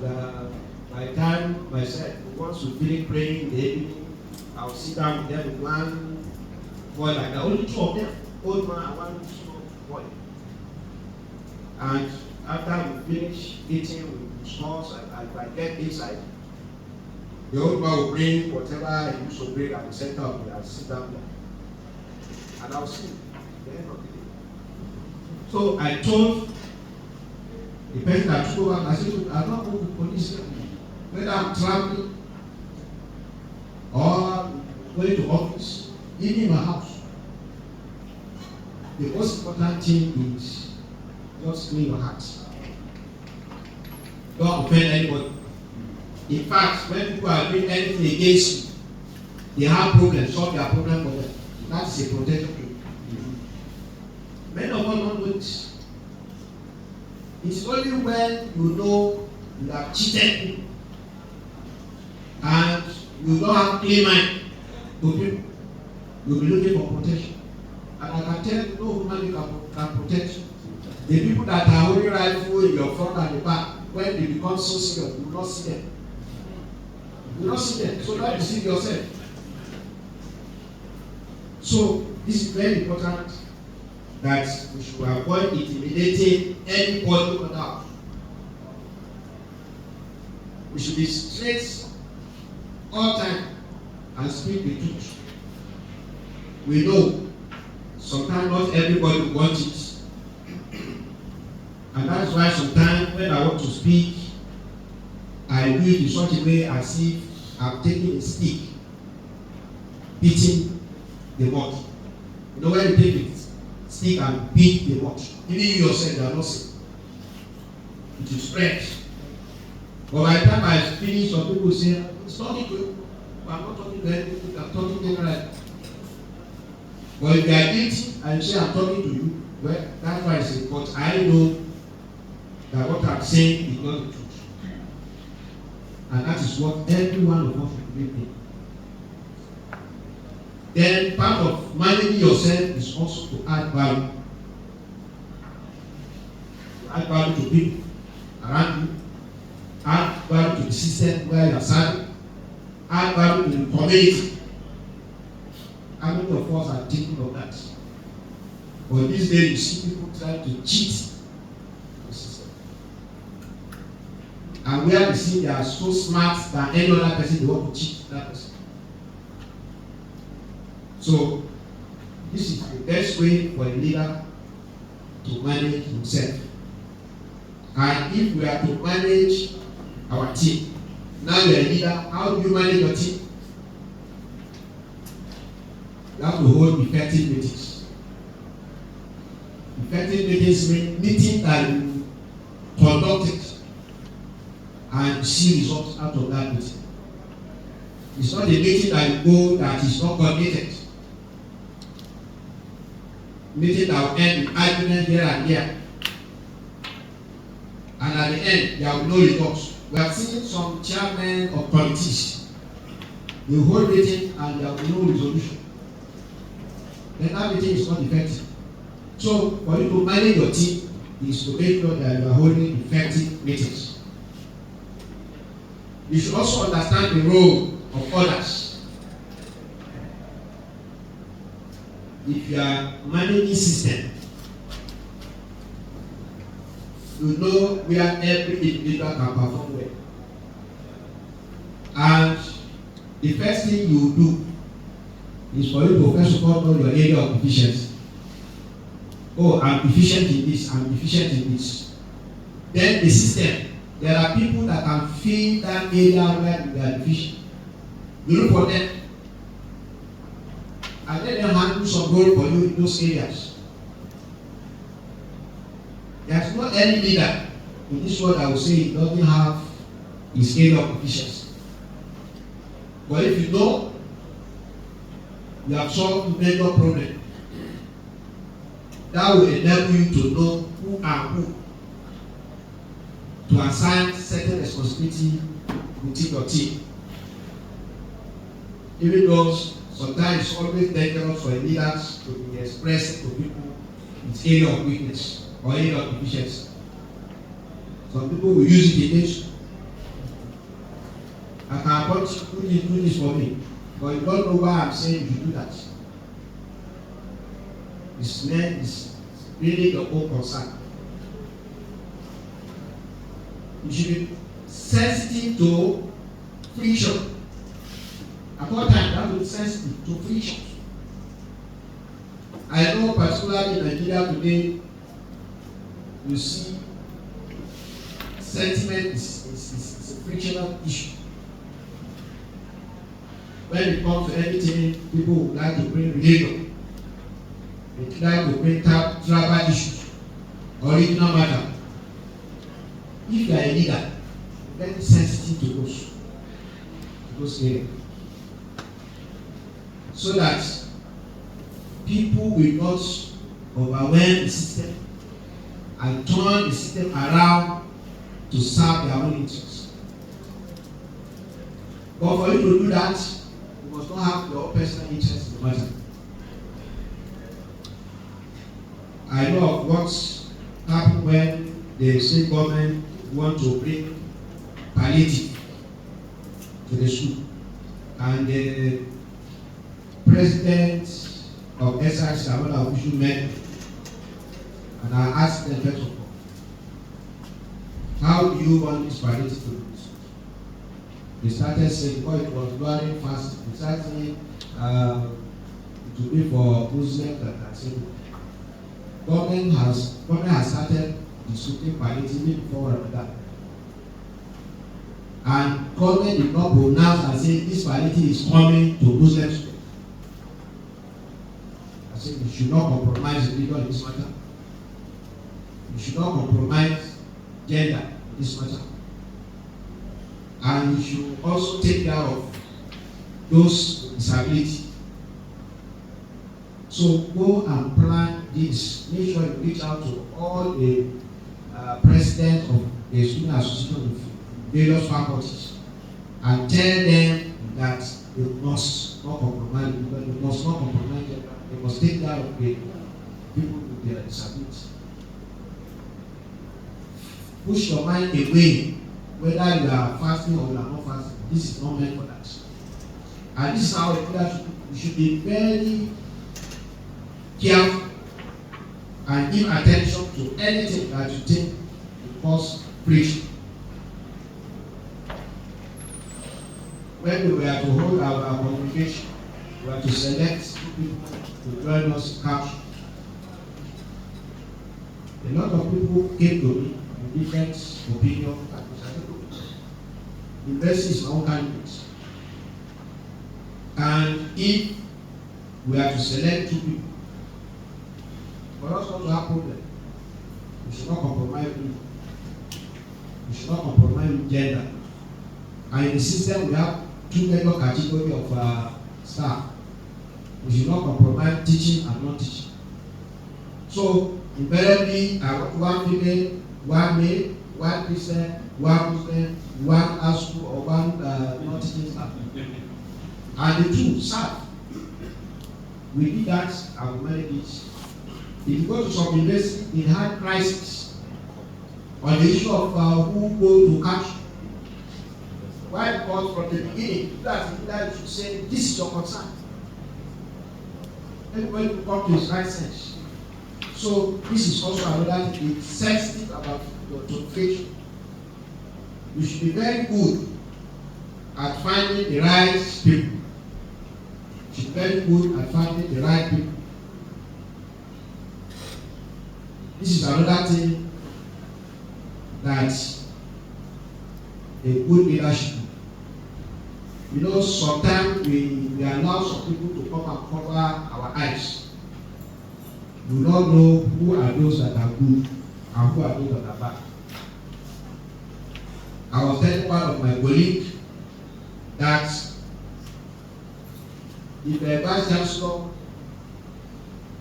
by the time myself, once we finish praying in the evening, I'll sit down with them with one boy like that. Only two of them, old man and one small boy. And after we finish eating with small, and I get inside, the old man will bring whatever he used to bring at the center of me and sit down there. And I'll see the end of the day. So I told the person that took over, I said, I'm not going to police here. Whether I'm traveling or going to office, even in my house. The most important thing is just clean your heart. Don't offend anybody. In fact, when people are doing anything against you, they have problems, solve their problem for them. That's a protection. Many of us don't know this. It's only when you know you have cheated people and you don't have clean mind to people, you'll be looking for protection. And I can tell you, no human can protect you. The people that are holding rifle in your front and the back, when they become so serious, you will not see them. You will not see them. So don't deceive yourself. So this is very important that we should avoid intimidating anybody on out. We should be straight all time and speak the truth. We know sometimes not everybody wants it. And that's why sometimes when I want to speak, I do it in such a way as if I'm taking a stick, beating the mud. You know when you take it, stick and beat the mud. Even you yourself, you are not sick. It will spread. But by the time I finish, some people say, it's talking to you. I'm not talking to anything, I'm talking to right. But if you are guilty and you say I'm talking to you, well, that's why I say, but I know that what I'm saying is not the truth. And that is what every one of us will be doing. Then part of managing yourself is also to add value. To add value to people around you, add value to the system where you are serving, add value to the community. How many of us are thinking of that? But these days you see people trying to cheat the system. And where they see they are so smart than any other person, they want to cheat that person. So this is the best way for a leader to manage himself. And if we are to manage our team, now you are a leader, how do you manage your team? You have to hold effective meetings. Effective meetings mean meeting that you conduct it and see results out of that meeting. It's not a meeting that you go that is not coordinated. Meeting that will end with argument here and there. And at the end, there will be no results. We have seen some chairmen of committees. They hold meeting and there will be no resolution. Then that meeting is not effective. So for you to manage your team is to make sure that you are holding effective meetings. You should also understand the role of others. If you are managing system, you know where every individual can perform well. And the first thing you do is for you to first of all know your area of efficiency. Oh, I'm efficient in this, I'm efficient in this. Then the system, there are people that can fill that area where you are efficient. You look for them and let them handle some role for you in those areas. There's not any leader in this world that will say he doesn't have his area of efficiency. But if you know you have solved major problem, that will enable you to know who and who to assign certain responsibility within your team. Even though sometimes it's always dangerous for leaders to be expressing to people its area of weakness or area of efficiency. Some people will use it against you. I can approach you, do this for me, but you don't know why I'm saying you should do that. It's really your own concern. You should be sensitive to friction. At all times, you have to be sensitive to friction. I know particularly in Nigeria today, you see sentiment is a frictional issue. When it comes to anything, people would like to bring religion. They like to bring tribal issues, original matter. If you are a leader, very sensitive to those areas. So that people will not overwhelm the system and turn the system around to serve their own interests. But for you to do that, you must not have your personal interest in the matter. I know of what happened when the state government want to bring palliative to the school, and the president of SRC, another official, met, and I asked them first of all, how do you want this palliative to be? They started saying, because it was during fasting, they started saying it will be for Muslims that are saying, government has started distributing palliative before Ramadan. And government did not pronounce and say this palliative is coming to Muslims. I said you should not compromise religion in this matter. You should not compromise gender in this matter. And you should also take care of those with disability. So go and plan this. Make sure you reach out to all the presidents of the student association of various faculties and tell them that they must not compromise, because they must not compromise gender. They must take care of the people with their disability. Push your mind away, whether you are fasting or you are not fasting. This is not meant for that. And this is how you should be very careful and give attention to anything that you think will cause friction. When we were to hold our congregation, we were to select 2 people to join us in council. A lot of people came to me with different opinions. University is my own candidate. And if we are to select 2 people, for us not to have problem, we should not compromise religion. We should not compromise gender. And in the system, we have 2 major categories of staff. We should not compromise teaching and non teaching. So, invariably, I want 1 female, 1 male, 1 Christian, 1 Muslim, 1 ASU, or 1 non teaching staff. And the 2 serve. We did that and we managed it. If you go to some university, they had crisis on the issue of who go to country. Why? Because from the beginning, that you should say, this is your concern. Everybody will come to his right sense. So this is also another thing. Be sensitive about your education. You should be very good at finding the right people. You should be very good at finding the right people. This is another thing that a good leadership. You know, sometimes we allow some people to come and cover our eyes. We don't know who are those that are good and who are those that are bad. I was telling one of my colleagues that if a Vice-Chancellor,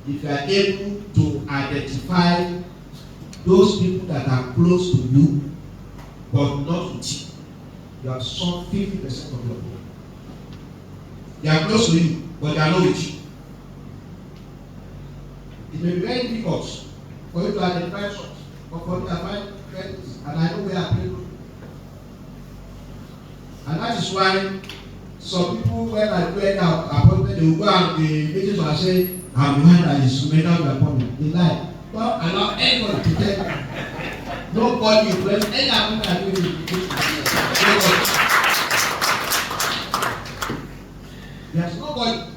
if you are able to identify those people that are close to you but not with you, you have solved 50% of your problem. They are close to you, but they are not with you. It may be very difficult for you to identify such, but for me, I find friends, and I know where I play. And that is why some people, when I do any appointment, they will go and the meetings will say, I'm the one that is instrumental to the appointment. They lie. Don't allow anyone to tell you. Nobody influence any African doing it. There's nobody.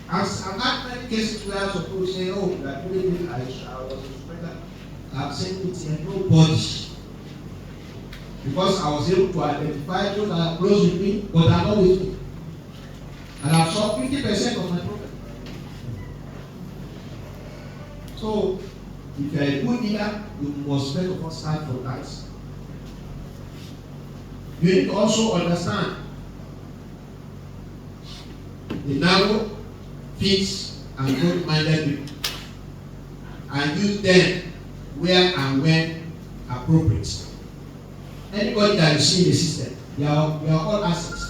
I've had many cases where people say, oh, that really I was inspected. I've seen it here, nobody. Because I was able to identify those that are close with me, but are not with me. And I've solved 50% of my problem. So, if you are a good leader, you must first of all start from that. You need to also understand the narrow, fixed, and good-minded people, and use them where and when appropriate. Anybody that you see in the system, we are all assets.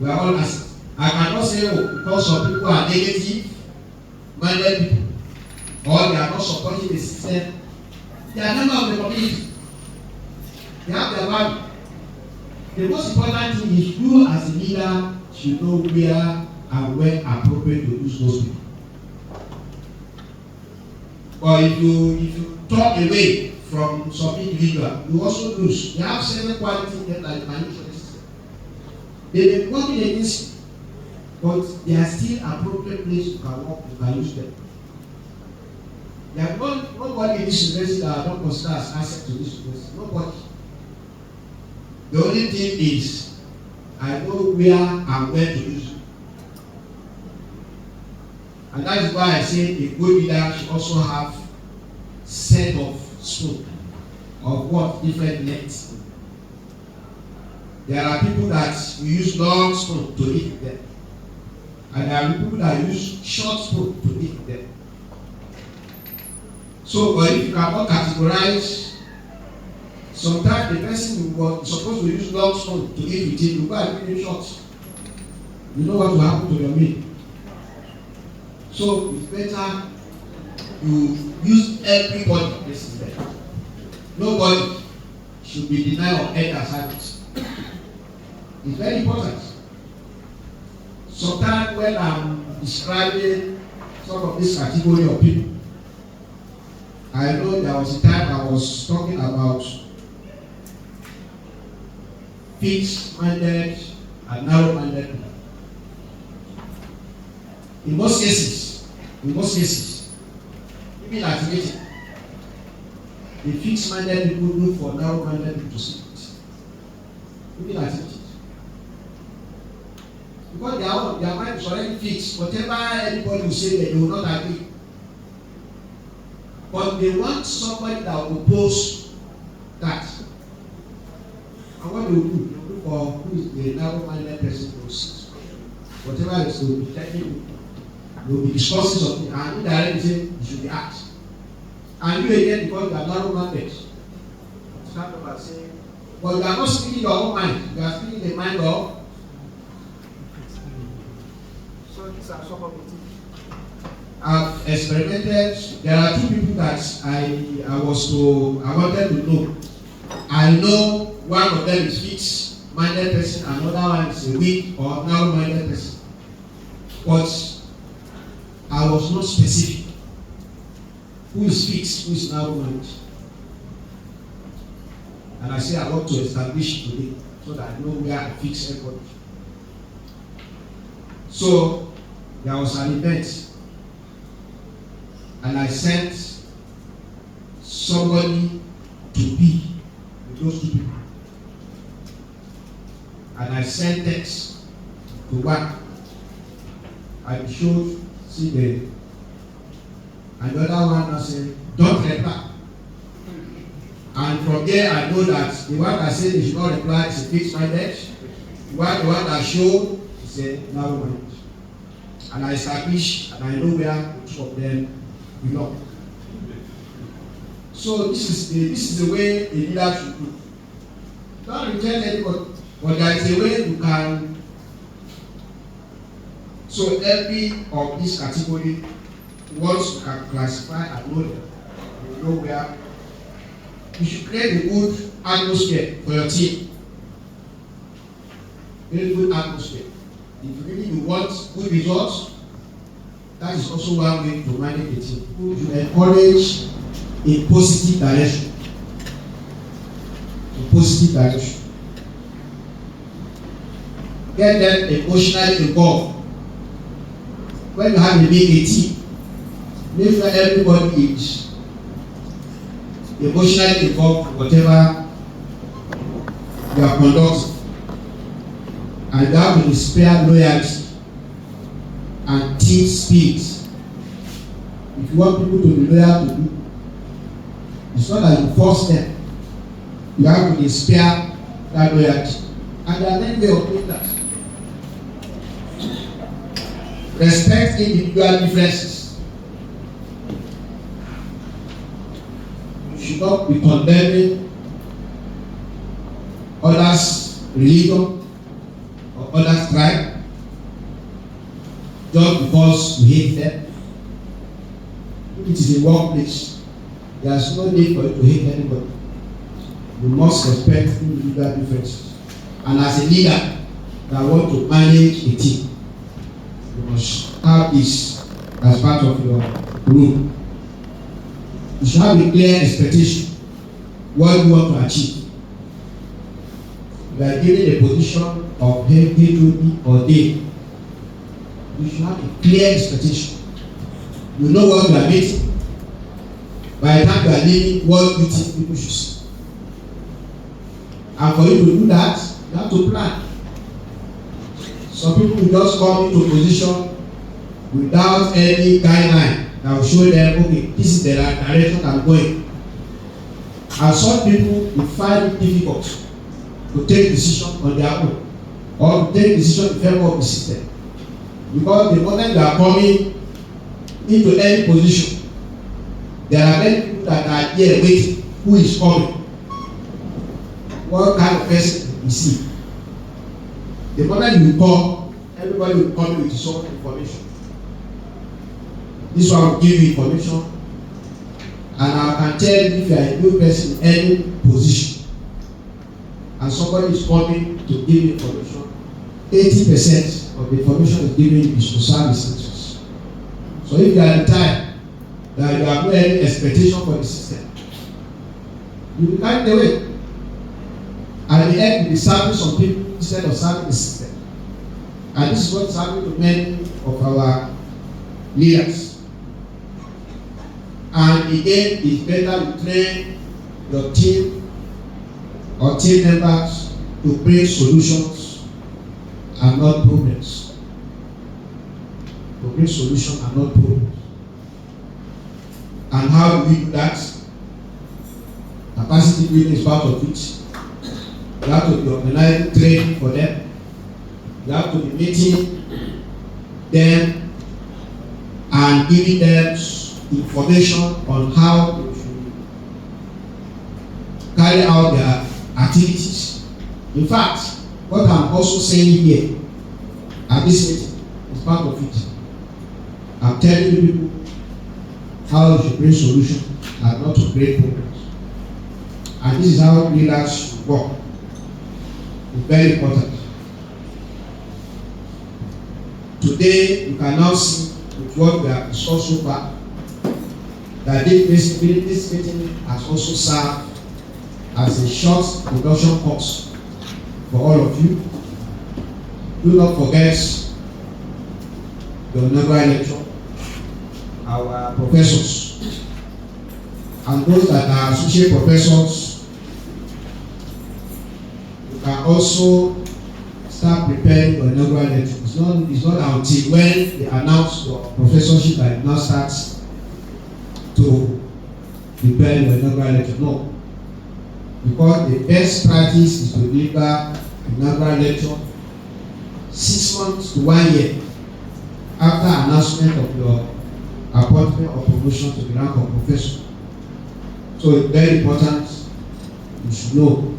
We are all assets. I cannot say, oh, because some people are negative-minded people, or they are not supporting the system. They are members of the community. They have their value. The most important thing is you as a leader should know where and when appropriate to use those people. But if you talk away from some individual, you also lose. They have certain qualities in them like financial system. They may be working against you, but they are still appropriate place you can work, you can use them. There are nobody in this university that I don't consider as asset to this university. Nobody. The only thing is, I know where and when to use it. And that is why I say a good leader should also have set of scope of what different lengths. There are people that you use long spoon to eat with them. And there are people that use short spoon to eat with them. So, but if you cannot categorize, sometimes the person who was supposed to use long spoon to eat with him, you go and give him short. You know what will happen to your meal. So it's better you use everybody in the system. Nobody should be denied of any assignments. It's very important. Sometimes when I'm describing some of this category of people, I know there was a time I was talking about fixed-minded and narrow-minded people. In most cases, even at meeting, the fixed-minded people look for narrow-minded people to sit with. Even at meeting. Because their mind is already fixed. Whatever anybody will say, they will not agree. But they want somebody that will oppose that. And what they will do, they will look for who is the narrow-minded person to sit. Whatever is, they will be telling you. They will be discussing something, and indirectly say you should be asked. And you again, because you are narrow-minded, stand up and say, but you are not speaking your own mind, you are speaking the mind of. So these are some of the things I've experimented. There are two people that I wanted to know. I know one of them is fixed-minded person, another one is a weak or narrow-minded person. But I was not specific. Who is fixed, who is narrow-minded? And I say I want to establish today so that I know where I fix everybody. So there was an event, and I sent somebody to be with those two people. And I sent text to one. I showed, see the, and the other one I said, don't reply. And from there I know that the one that said they should not reply is a fixed-minded. The one that showed is a narrow-minded. And I established, and I know where the two of them belong. So this is the way a leader should do. Don't reject anybody, but there is a way you can. So every of this category, once you can classify and know them, you know where you should create a good atmosphere for your team. Very good atmosphere. If really you want good results, That is also one way to manage a team. You encourage a positive direction. A positive direction. Get them emotionally involved. When you have a big team, make sure everybody is emotionally involved in whatever you are conducting. And you have to inspire loyalty and team spirit. If you want people to be loyal to you, it's not that you force them. You have to inspire that loyalty. And there are many ways of doing that. Respect individual differences. You should not be condemning others' religion or others' tribe just because you hate them. If it is a workplace, there is no need for you to hate anybody. You must respect individual differences. And as a leader that want to manage a team, you must have this as part of your role. You should have a clear expectation what you want to achieve. You are given a position of head or day. You should have a clear expectation. You know what you are meeting. By the time you are leaving, what you think people should see. And for you to do that, you have to plan. Some people will just come into position without any guideline that will show them, okay, this is the direction I'm going. And some people will find it difficult to take decisions on their own or to take decisions in favor of the system. Because the moment you are coming into any position, there are many people that are here waiting. Who is coming? What kind of person is he? The moment you come, everybody will come with some information. This one will give you information, and I can tell you if you are a new person in any position, and somebody is coming to give you information, 80% of the information is given is to serve his interest. So if you are retired, that you have no any expectation for the system, you will carry the way. And the end will be serving some people instead of serving the system. And this is what is happening to many of our leaders. And again, it's better to train your team or team members to bring solutions and not problems. To bring solutions and not problems. And how do we do that? Capacity building is part of it. You have to be organizing training for them. You have to be meeting them and giving them information on how they should carry out their activities. In fact, what I'm also saying here at this meeting is part of it. I'm telling you people how you should bring solutions and not to create problems. And this is how leaders should work. It's very important. Today, you can now see with what we have discussed so far that this meeting has also served as a short production course for all of you. Do not forget the inaugural lecture, our professors, and those that are associate professors. You can also start preparing your inaugural lecture. It's not until when they announce your professorship that you now start to prepare your inaugural lecture. No. Because the best practice is to deliver inaugural lecture 6 months to 1 year after announcement of your appointment or promotion to the rank of professor. So it's very important you should know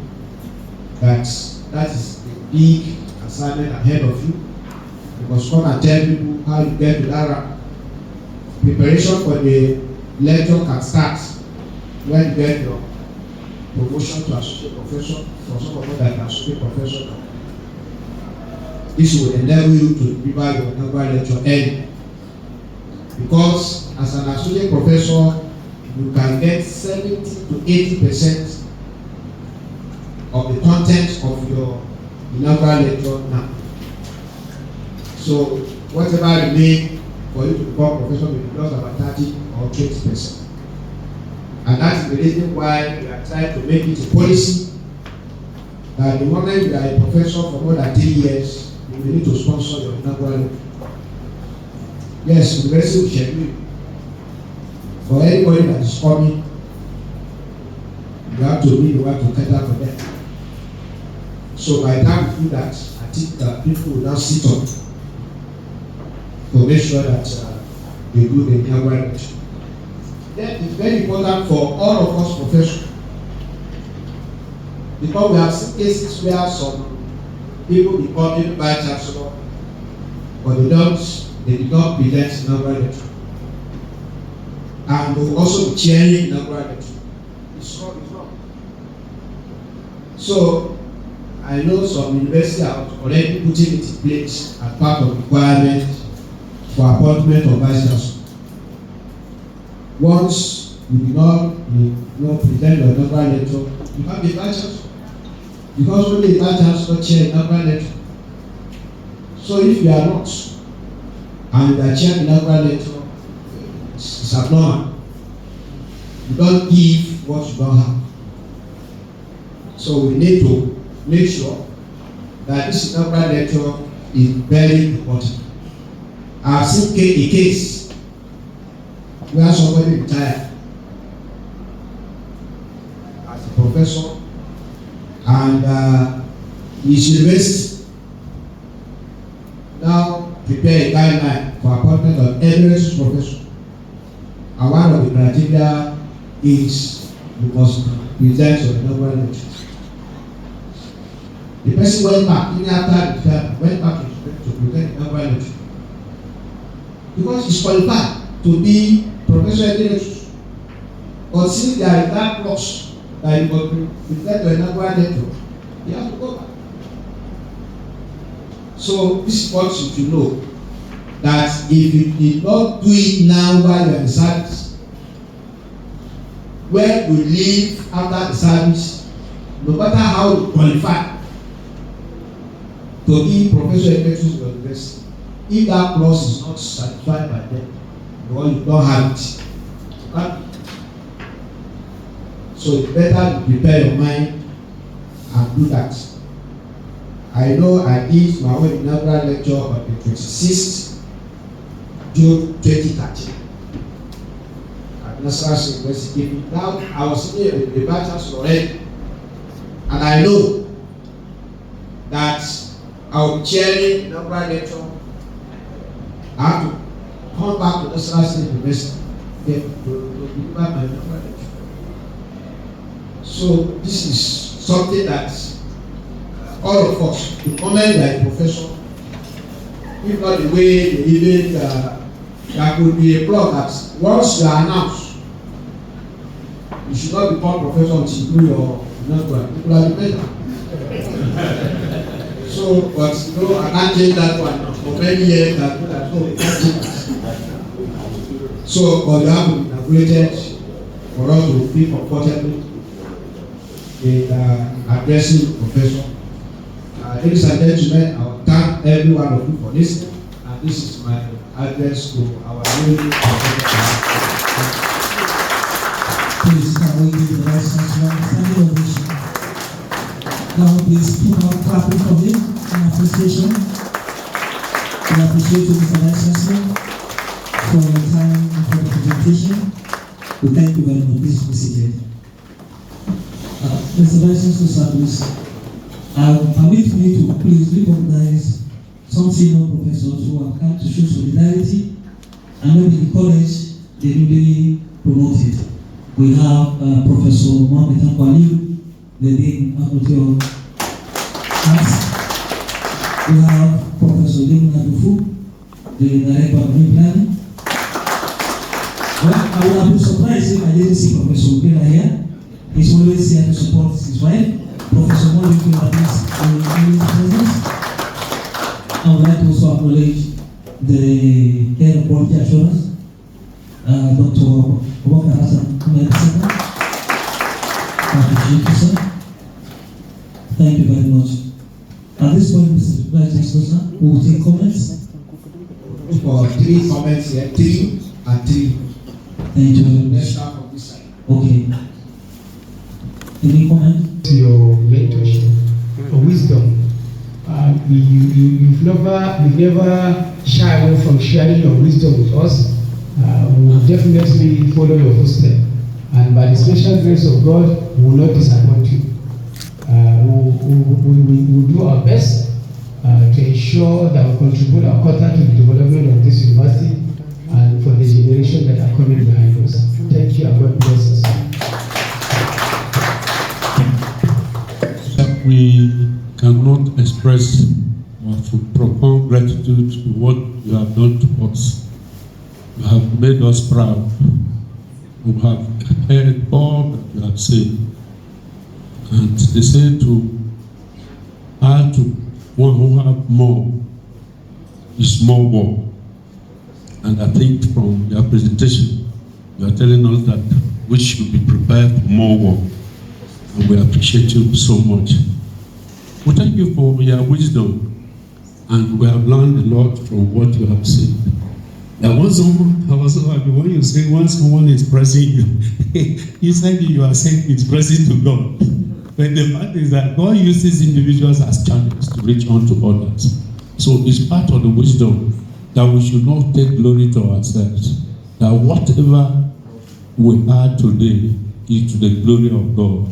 that that is a big assignment ahead of you. You must come and tell people how you get to that rank. Preparation for the lecture can start when you get your promotion to associate professor. For some of us that are associate professor, this will enable you to deliver your inaugural lecture early. because as an associate professor, you can get 70 to 80% of the content of your inaugural lecture now. So whatever remains for you to become professor will be just about 30 or 20%. And that is the reason why we are trying to make it a policy that the moment you are a professor for more than 3 years, you will need to sponsor your inaugural lecture. Yes, university will schedule you. For anybody that is coming, you have to be the one to cater for them. So by the time we do that, I think that people will now sit up to make sure that they do the inaugural lecture. Then it's very important for all of us professionals, because we have seen cases where some people become Vice-Chancellor, but they did not present inaugural lecture. And they will also be chairing inaugural lecture. It's wrong. So I know some universities are already putting it in place as part of requirement for appointment of Vice-Chancellor. Once you do not present your inaugural lecture, you can't be Vice-Chancellor, because only a Vice-Chancellor chair inaugural lecture. So if you are not, and you are chairing inaugural lecture, it's abnormal. You don't give what you don't have. So we need to make sure that this inaugural lecture is very important. I have seen a case where somebody retired as a professor, and his university now prepare a guideline for appointment of emeritus professor. And one of the criteria is you must present your inaugural lecture. The person went back, even after retirement, went back to present inaugural lecture, because he's qualified to be professor emeritus. But since there is that clause that you must present your inaugural lecture, you have to go back. So this is what you should know, that if you did not do it now while you are in service, when you leave after the service, no matter how you qualify to be professor emeritus in your university, if that clause is not satisfied by them, or you don't have it, you can't. So it's better to prepare your mind and do that. I know I did my own inaugural lecture on the 26th June 2013 at Nassau University. Now I was sitting the Vice-Chancellor already, and I know that I will be chairing inaugural lecture. I have to come back to Nassau University to deliver my inaugural lecture. So this is something that all of us, to comment like professor, if not the way they even there could be a plot that once you are announced, you should not become professor until you do your inaugural. People are better. So, but I can't change that one now. For many years, I can't change that. So, but you have to be inaugurated for us to feel comfortable in addressing the professor. Ladies and gentlemen, I will thank every one of you for listening, and this is my address to our newly Please, can we give the Vice-Chancellor a standing ovation? Now, please keep on clapping for him in appreciation. We appreciate you, Mr. Vice-Chancellor, for your time and for the presentation. We thank you very much. Please be seated. Mr. Vice-Chancellor, please. Permit me to please recognize some senior professors who have come to show solidarity and maybe the college they newly promoted. We have Professor Mohamed Tankwaliu, the Dean of Faculty of Arts. We have Professor Limu Nadufu, the Director of Planning. Well, I would have been surprised if I didn't see Professor Ubela here. He's always here to support his wife. Professor Mohamed in his presence. I would like to also acknowledge the head of quality assurance, Thank you very much. At this point, Mr. Vice-Chancellor, we will take comments. For 3 comments here, 3 and 3. Thank you very Let's much. start from this side. Okay. Any comment? Your mentorship, your wisdom. You've never shy away from sharing your wisdom with us. We will definitely follow your footsteps. And by the special grace of God, we will not disappoint you. We will do our best to ensure that we contribute our quota to the development of this university and for the generation that are coming behind us. Thank you and God bless us. We cannot express our profound gratitude to what you have done to us. You have made us proud. We have heard all that you have said. And they say to add to one who have more is more work. And I think from your presentation, you are telling us that we should be prepared for more work. And we appreciate you so much. We thank you for your wisdom, and we have learned a lot from what you have said. There was someone, I was so happy when you say when someone is praising you, you said you are saying it's praising to God. But the fact is that God uses individuals as channels to reach out to others. So it's part of the wisdom that we should not take glory to ourselves. That whatever we are today is to the glory of God.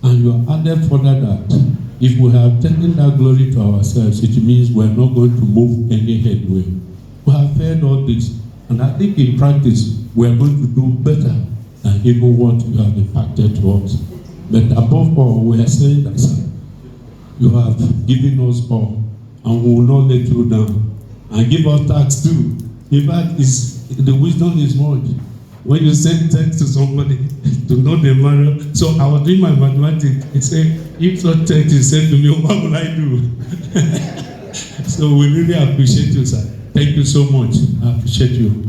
And you are added further that if we have taken that glory to ourselves, it means we're not going to move any headway. We have heard all this, and I think in practice, we're going to do better than even what you have imparted to us. But above all, we are saying that you have given us all, and we will not let you down. And give us thanks too. In fact, the wisdom is much. When you send text to somebody to know the matter, so I was doing my mathematics. It said, if such text is sent to me, what will I do? So we really appreciate you, sir. Thank you so much. I appreciate you.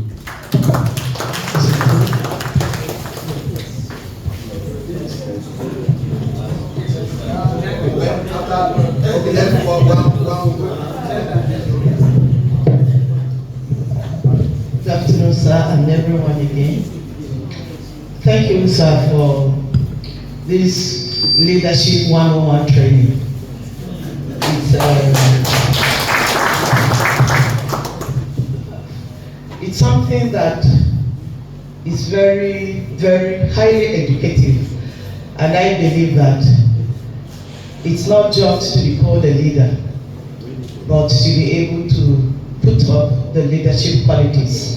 Good afternoon, sir, and everyone again. Thank you, sir, for this Leadership 101 training. It's something that is very, very highly educative, and I believe that it's not just to be called a leader, but to be able to put up the leadership qualities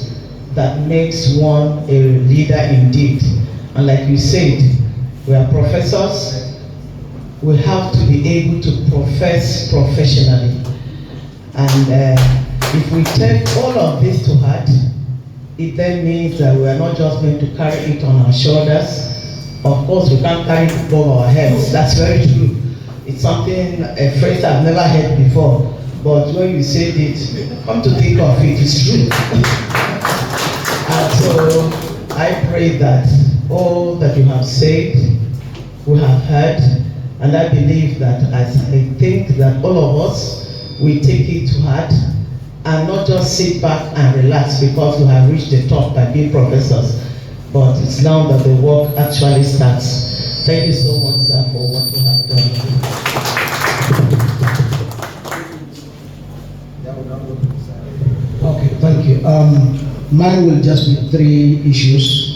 that makes one a leader indeed. And like you said, we are professors. We have to be able to profess professionally. And if we take all of this to heart, it then means that we are not just going to carry it on our shoulders. Of course, we can't carry it above our heads. That's very true. It's something, a phrase I've never heard before. But when you said it, come to think of it, it's true. And so I pray that all that you have said, we have heard, and I believe that as I think that all of us will take it to heart and not just sit back and relax because we have reached the top by being professors, but it's now that the work actually starts. Thank you so much, sir, for what you have done. Okay, thank you. Mine will just be 3 issues.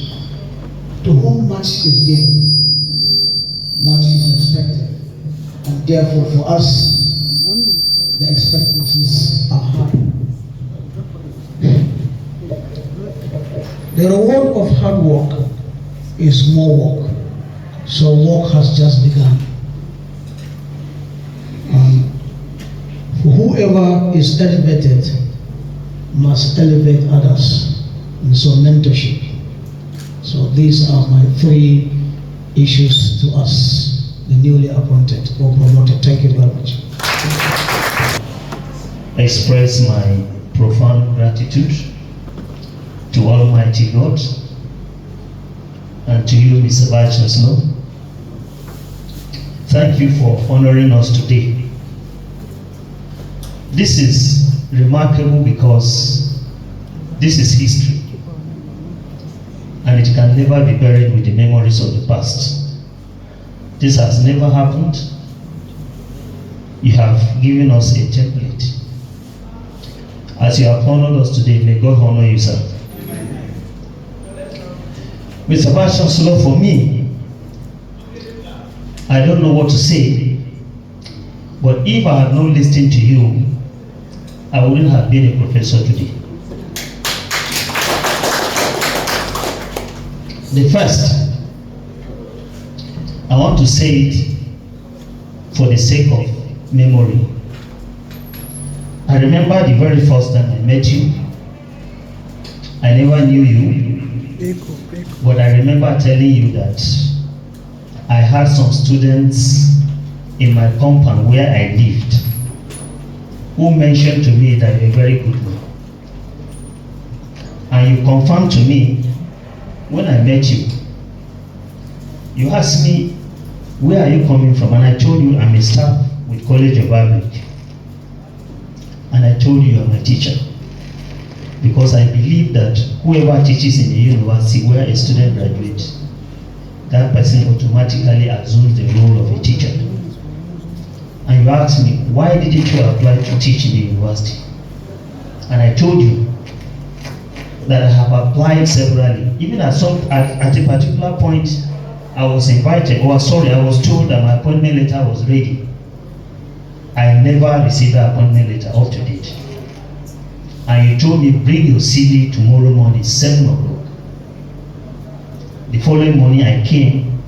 To whom much is given, much is expected. And therefore, for us, the expectations are high. The reward of hard work is more work. So work has just begun. For whoever is elevated must elevate others. And so mentorship. So these are my 3 issues to us, the newly appointed or promoted. Thank you very much. I express my profound gratitude to Almighty God and to you, Mr. Vice-Chancellor. thank you for honoring us today. This is remarkable because this is history, and it can never be buried with the memories of the past. This has never happened. You have given us a template. As you have honored us today, may God honor you, sir. Mr. Vice-Chancellor, for me, I don't know what to say, but if I had not listened to you, I wouldn't have been a professor today. The first, I want to say it for the sake of memory. I remember the very first time I met you. I never knew you, but I remember telling you that I had some students in my compound where I lived who mentioned to me that you're a very good man. And you confirmed to me when I met you. You asked me, where are you coming from? And I told you I'm a staff with College of Agric. And I told you I'm a teacher. Because I believe that whoever teaches in the university where a student graduates, that person automatically assumes the role of a teacher. And you asked me, why didn't you apply to teach in the university? And I told you that I have applied severally. Even at a particular point, I was invited, I was told that my appointment letter was ready. I never received an appointment letter up to date. And you told me, bring your CV tomorrow morning, 7 o'clock. The following morning I came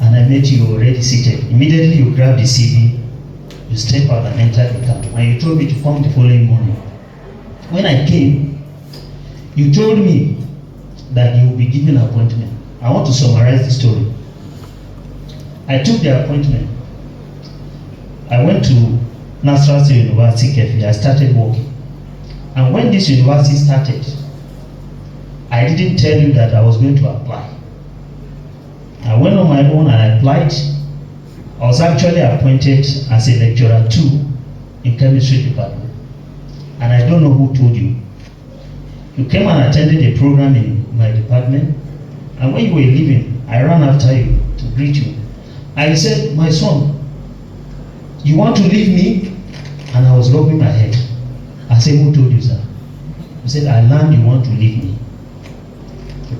and I met you already seated. Immediately you grabbed the CV, you stepped out and entered the car. And you told me to come the following morning. When I came, you told me that you will be given an appointment. I want to summarize the story. I took the appointment. I went to National State University, Kefi. I started working. And when this university started, I didn't tell you that I was going to apply. I went on my own and I applied. I was actually appointed as a lecturer 2 in chemistry department. And I don't know who told you. You came and attended a program in my department, and when you were leaving, I ran after you to greet you. I said, my son, you want to leave me? And I was rubbing my head. I said, who told you, sir? You said, I learned you want to leave me.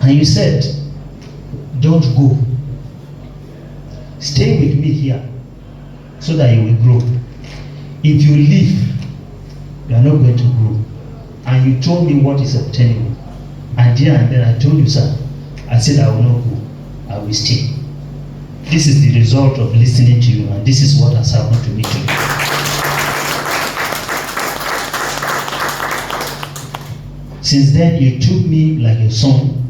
And you said, don't go. Stay with me here so that you will grow. If you leave, you are not going to grow. And you told me what is obtainable. And then I told you, sir, I said I will not go, I will stay. This is the result of listening to you, and this is what has happened to me today. Since then, you took me like a son.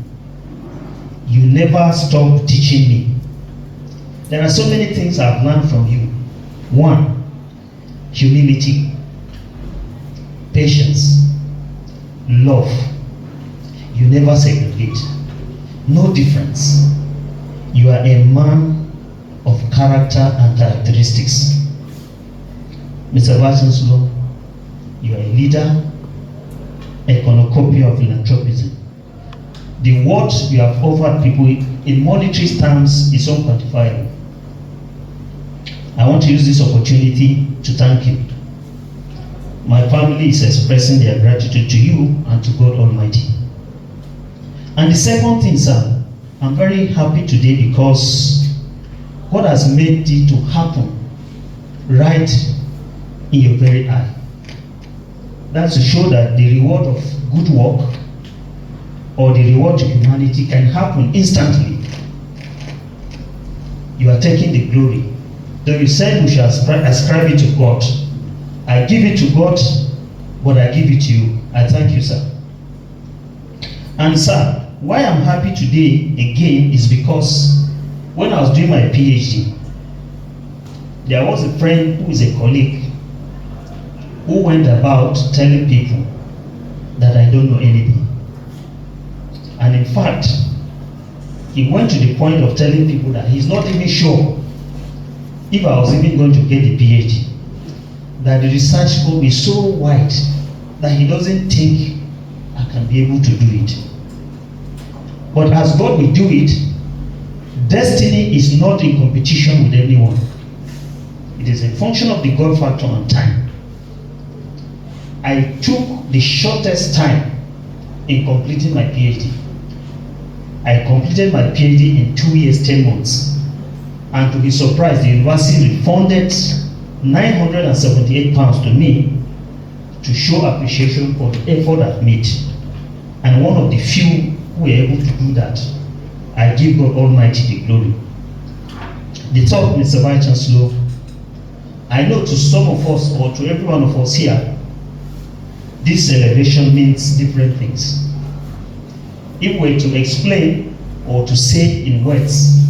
You never stopped teaching me. There are so many things I've learned from you. 1, humility, patience, love. You never segregate. No difference. You are a man of character and characteristics. Mr. Vice-Chancellor, you are a leader, a cornucopia of philanthropism. The what you have offered people in monetary terms is unquantifiable. I want to use this opportunity to thank you. My family is expressing their gratitude to you and to God Almighty. And the second thing, sir, I'm very happy today because God has made it to happen right in your very eye. That's to show that the reward of good work or the reward to humanity can happen instantly. You are taking the glory. Though you said we shall ascribe it to God, I give it to God, but I give it to you. I thank you, sir. And sir, why I'm happy today again is because when I was doing my PhD, there was a friend who is a colleague who went about telling people that I don't know anything. And in fact, he went to the point of telling people that he's not even sure if I was even going to get the PhD, that the research scope is so wide that he doesn't think I can be able to do it. But as God will do it, destiny is not in competition with anyone. It is a function of the God factor and time. I took the shortest time in completing my PhD. I completed my PhD in 2 years, 10 months. And to be surprised, the university refunded £978 to me to show appreciation for the effort I've made. And one of the few who were able to do that. I give God Almighty the glory. The third, Mr. Vice-Chancellor, I know to some of us, or to every one of us here, this celebration means different things. If we were to explain or to say in words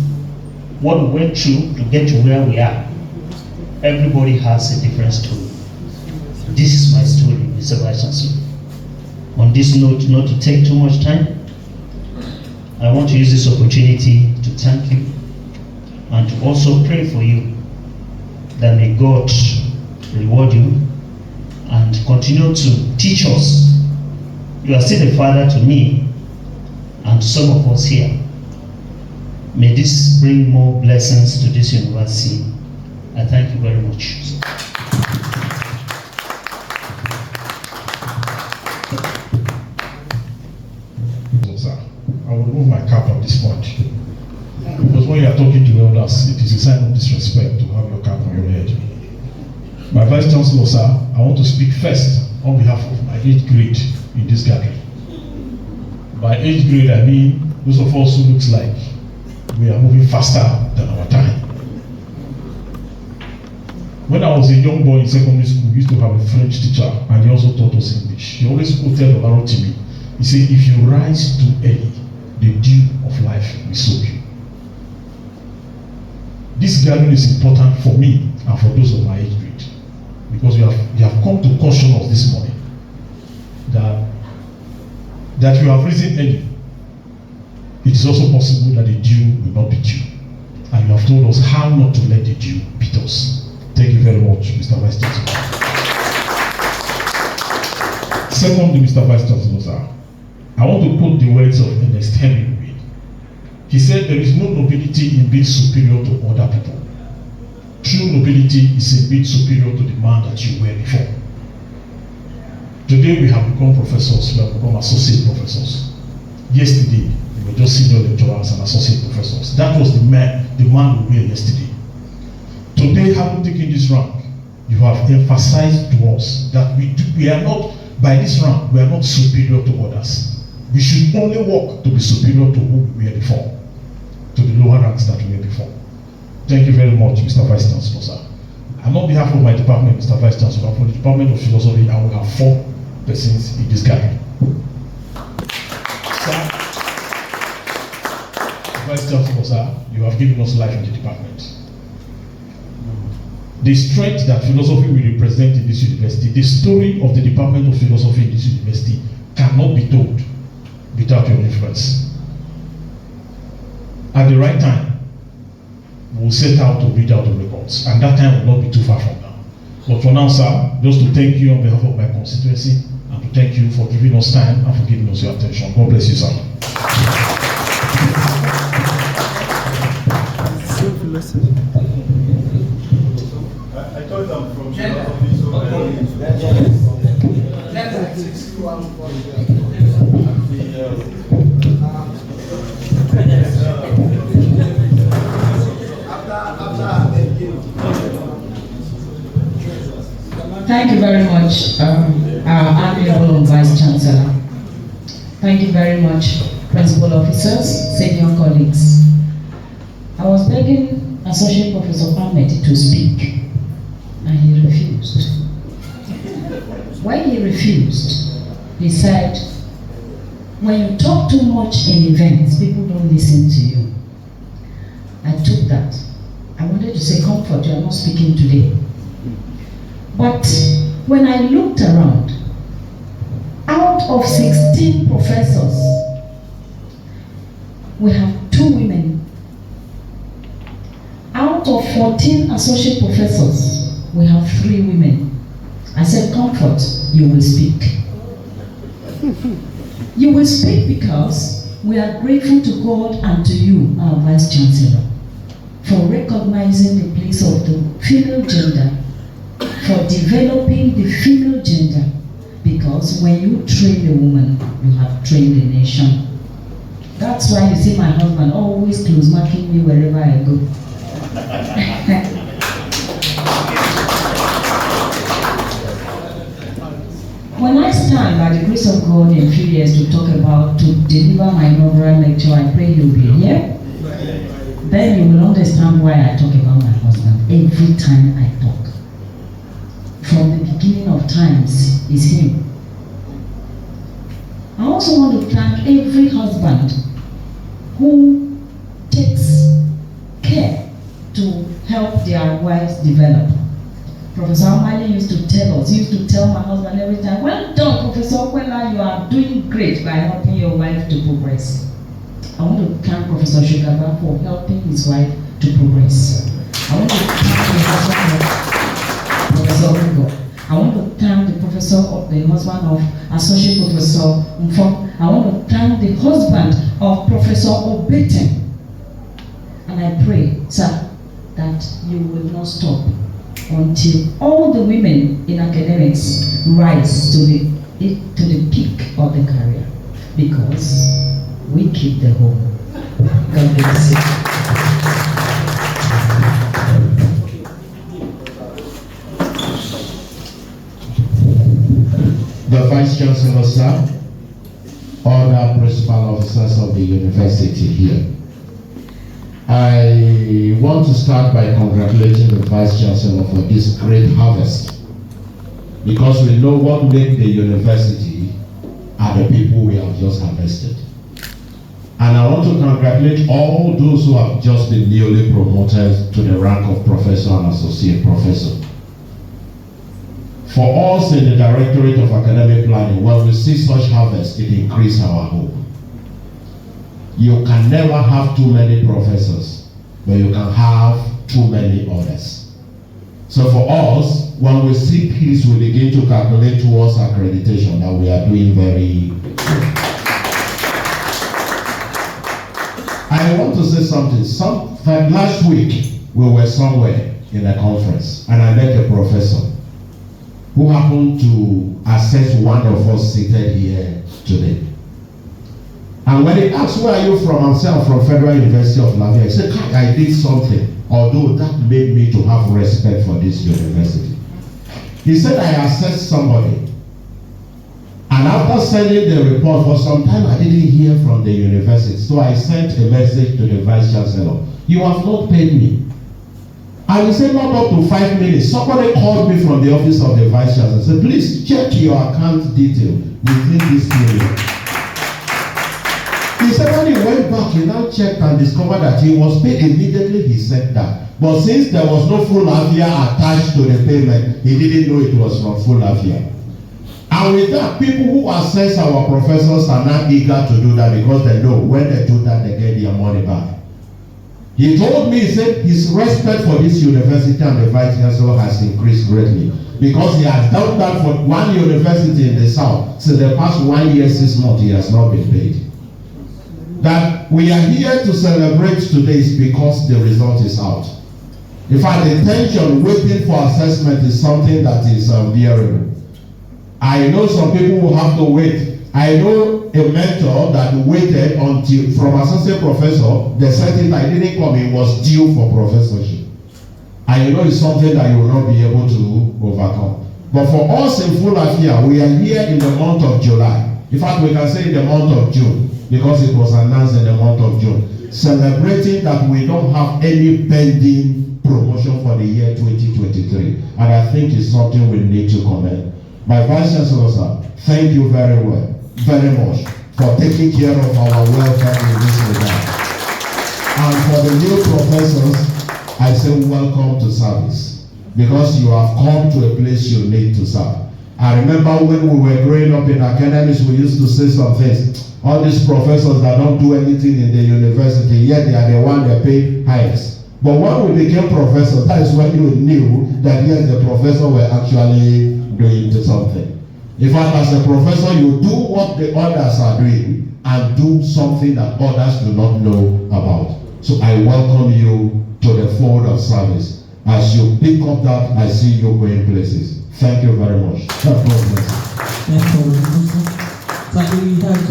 what we went through to get to where we are, everybody has a different story. This is my story, Mr. Vice-Chancellor. On this note, not to take too much time, I want to use this opportunity to thank you and to also pray for you that may God reward you and continue to teach us. You are still a father to me and to some of us here. May this bring more blessings to this university. I thank you very much. I will remove my cap at this point. Because when you are talking to the elders, it is a sign of disrespect to have your cap on your head. My Vice-Chancellor, sir, I want to speak first on behalf of my age grade in this gathering. By age grade, I mean those of us who looks like we are moving faster than our time. When I was a young boy in secondary school, we used to have a French teacher, and he also taught us English. He always quoted Olaro to me. He said, if you rise too early, the dew of life will soak you. This gathering is important for me and for those of my age grade, because you have come to caution us this morning that you have risen early. It is also possible that the dew will not beat you, and you have told us how not to let the dew beat us. Thank you very much, Mr. Vice-Chancellor. Secondly, Mr. Vice-Chancellor, sir, I want to quote the words of Ernest Hemingway. He said, there is no nobility in being superior to other people. True nobility is in being superior to the man that you were before. Today we have become professors, we have become associate professors. Yesterday, we were just senior lecturers and associate professors. That was the man we were yesterday. Today, having taken this rank, you have emphasized to us that we are not, by this rank, we are not superior to others. We should only work to be superior to who we were before, to the lower ranks that we were before. Thank you very much, Mr. Vice-Chancellor, sir. And on behalf of my department, Mr. Vice-Chancellor, for the Department of Philosophy, I will have 4 persons in this gathering. Sir, Vice-Chancellor, sir, you have given us life in the department. The strength that philosophy will represent in this university, the story of the Department of Philosophy in this university cannot be told without your influence. At the right time, we will set out to read out the records, and that time will not be too far from now. But for now, sir, just to thank you on behalf of my constituency, and to thank you for giving us time and for giving us your attention. God bless you, sir. I told them from philosophy, Thank you very much, our Honorable Vice-Chancellor. Thank you very much, Principal Officers, senior colleagues. I was begging Associate Professor Ahmed to speak, and he refused. When he refused, he said, when you talk too much in events, people don't listen to you. I took that. I wanted to say, comfort, you are not speaking today. But when I looked around, out of 16 professors, we have 2 women. Out out of 14 associate professors, we have 3 women. I said, comfort, you will speak. You will speak because we are grateful to God and to you, our Vice-Chancellor, for recognizing the place of the female gender, for developing the female gender, because when you train a woman, you have trained a nation. That's why you see my husband always close marking me wherever I go. When I stand by the grace of God in a few years to deliver my inaugural lecture, I pray you'll be here. Then you will understand why I talk about my husband every time I talk. From the beginning of times is him. I also want to thank every husband who takes care to help their wives develop. Professor Amali used to tell my husband every time, well done, Professor Okwela, you are doing great by helping your wife to progress. I want to thank Professor Shugaba for helping his wife to progress. I want to thank Professor Okwela. I want to thank the husband of Associate Professor Mfo. I want to thank the husband of Professor Obeten. And I pray, sir, that you will not stop until all the women in academics rise to the peak of the career, because we keep the home. God bless you. The Vice-Chancellor, sir, other principal officers of the university here. I want to start by congratulating the Vice-Chancellor for this great harvest, because we know what makes the university are the people we have just harvested. And I want to congratulate all those who have just been newly promoted to the rank of professor and associate professor. For us in the Directorate of Academic Planning, when we see such harvest, it increases our hope. You can never have too many professors, but you can have too many others. So for us, when we see peace, we begin to calculate towards accreditation that we are doing very good. I want to say something. Last week, we were somewhere in a conference, and I met a professor who happened to assess one of us seated here today. And when he asked, where are you from? I said, I'm from Federal University of Lafia. He said, I did something, although that made me to have respect for this university. He said, I assessed somebody. And after sending the report, for some time I didn't hear from the university. So I sent a message to the Vice-Chancellor. You have not paid me. And he said, not up to 5 minutes. Somebody called me from the office of the Vice-Chancellor and said, please check your account detail within this period. He said when he went back, he now checked and discovered that he was paid immediately. He said that. But since there was no FULafia attached to the payment, he didn't know it was from FULafia. And with that, people who assess our professors are now eager to do that, because they know when they do that, they get their money back. He told me, he said his respect for this university and the Vice-Chancellor has increased greatly, because he has done that for one university in the south. So the past 1 year, 6 months, he has not been paid. That we are here to celebrate today is because the result is out. In fact, the tension waiting for assessment is something that is unbearable. I know some people will have to wait. I know a mentor that waited until, from associate professor, the certain I didn't come, he was due for professorship. And you know it's something that you will not be able to overcome. But for us in FULafia, we are here in the month of July. In fact, we can say in the month of June, because it was announced in the month of June, celebrating that we don't have any pending promotion for the year 2023. And I think it's something we need to commend. My Vice-Chancellor, sir, thank you very much for taking care of our welfare in this regard. And for the new professors, I say welcome to service, because you have come to a place you need to serve. I remember when we were growing up in academics, we used to say some things. All these professors that don't do anything in the university, yet they are the one that pay highest. But when we became professors, that is when you knew that yes, the professor were actually doing something. In fact, as a professor, you do what the others are doing and do something that others do not know about. So I welcome you to the fold of service. As you pick up that, I see you going places. Thank you very much. God bless. Thank you very much. So we had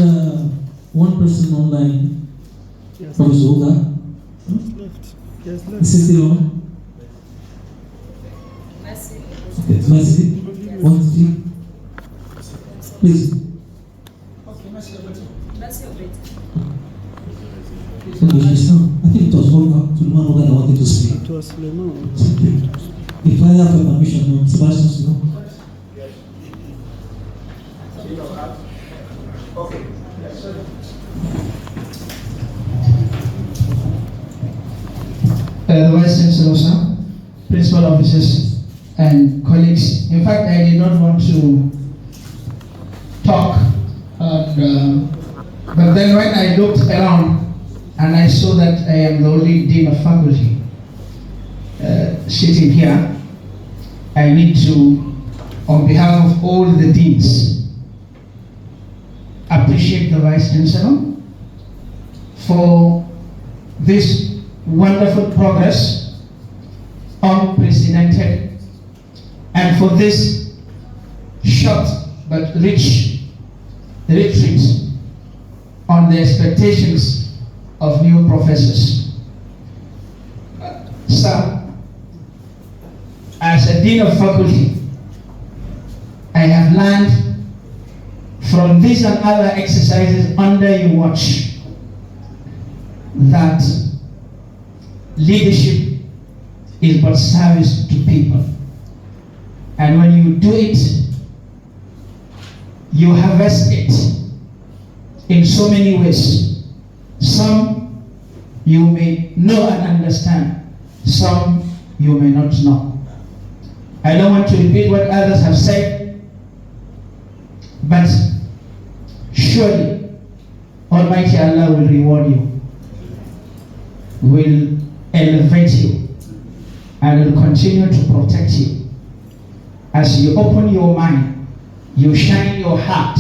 one person online. Professor Oga. Is he still on? Okay, Mercy. One, two. Please. Okay, she's not. I think it was Olga, Suleiman Oga that wanted to speak. It was Suleiman. If I have a permission, Sebastian Suleiman. Okay. The Vice-Chancellor, sir, principal officers, and colleagues. In fact, I did not want to talk, but then when I looked around and I saw that I am the only dean of faculty sitting here, I need to, on behalf of all the deans, appreciate the Vice-Chancellor for this wonderful progress, unprecedented, and for this short but rich retreat on the expectations of new professors. Sir, as a dean of faculty, I have learned from these and other exercises under your watch that leadership is but service to people. And when you do it, you harvest it in so many ways. Some you may know and understand, some you may not know. I don't want to repeat what others have said, but surely Almighty Allah will reward you, will elevate you, and will continue to protect you. As you open your mind, you shine your heart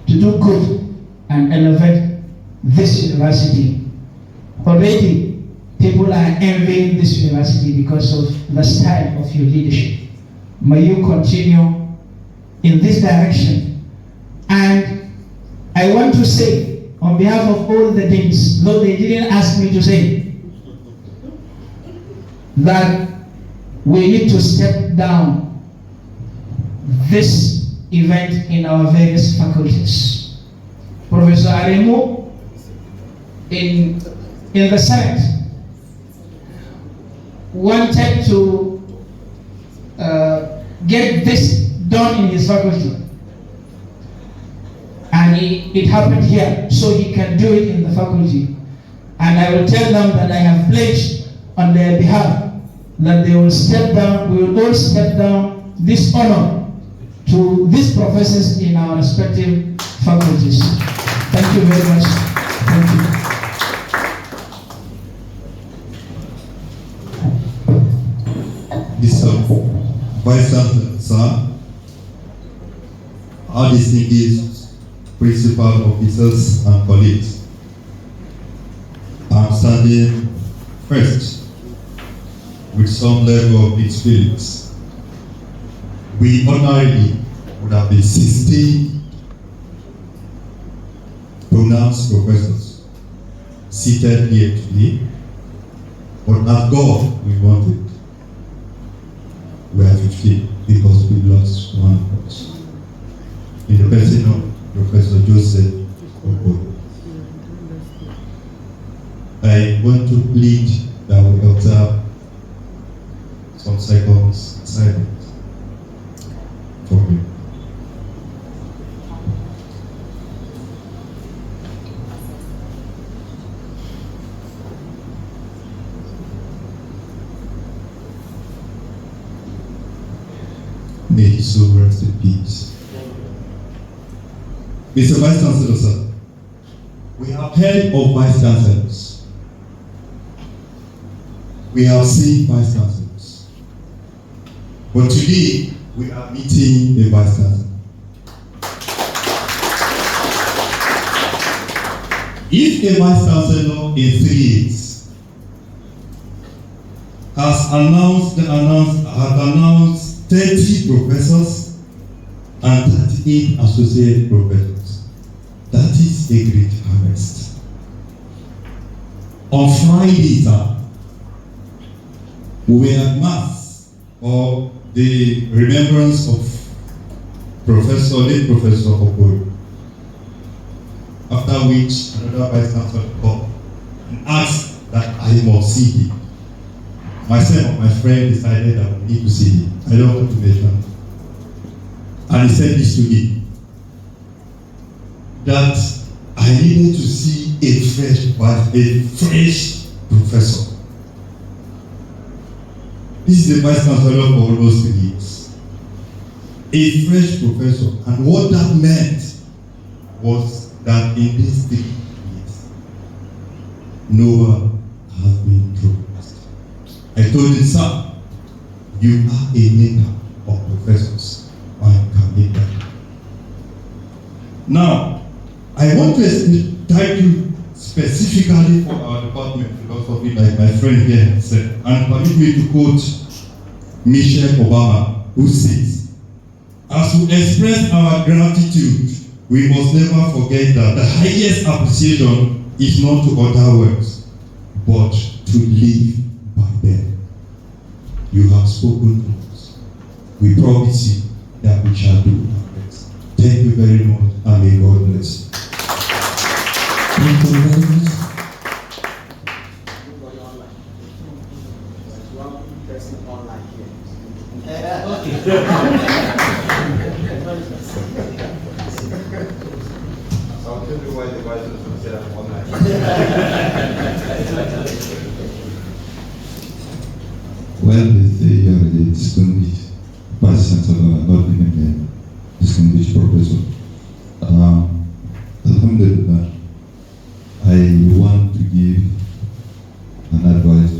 to do good and elevate this university. Already, people are envying this university because of the style of your leadership. May you continue in this direction. And I want to say, on behalf of all the deans, though they didn't ask me to say, that we need to step down this event in our various faculties. Professor Aremu, in the Senate, wanted to get this done in his faculty. And it happened here, so he can do it in the faculty. And I will tell them that I have pledged on their behalf that they will step down, we will all step down this honor to these professors in our respective faculties. Thank you very much. Thank you. Mr. Vice-Chancellor, our distinguished principal officers and colleagues, I'm standing first with some level of experience. We ordinarily would have been 16 pronounced professors seated here today, but as God we wanted, we are 15 because we lost one person in the person of Professor Joseph Okoye. I want to plead that we observe some seconds silence for him. May his soul rest in peace. Mr. Vice-Chancellor, sir, we have heard of Vice-Chancellors. we have seen vice chancellors. But today, we are meeting a vice chancellor. If a vice chancellor in 3 years has announced 30 professors and 38 associate professors, that is a great harvest. On Friday, we had mass or the remembrance of late Professor Okoro, after which another vice chancellor called and asked that I must see him. Myself and my friend decided that we need to see him. I don't want to mention. And he said this to me, that I needed to see a fresh professor. This is the vice chancellor for almost 3 years. A fresh professor. And what that meant was that in these 3 years, Noah has been progressed. I told him, sir, you are a maker of professors. I can make that. Now, I want to thank you specifically for our department of philosophy, like my friend here said, and permit me to quote Michelle Obama, who says, as we express our gratitude, we must never forget that the highest appreciation is not to utter words, but to live by them. You have spoken to us. We promise you that we shall do our best. Thank you very much, and may God bless you. Thank you very much. I'll tell you why the vice chancellor said I'm online. Well, they say you are the distinguished vice chancellor, not even a distinguished professor. Alhamdulillah, I want to give an advice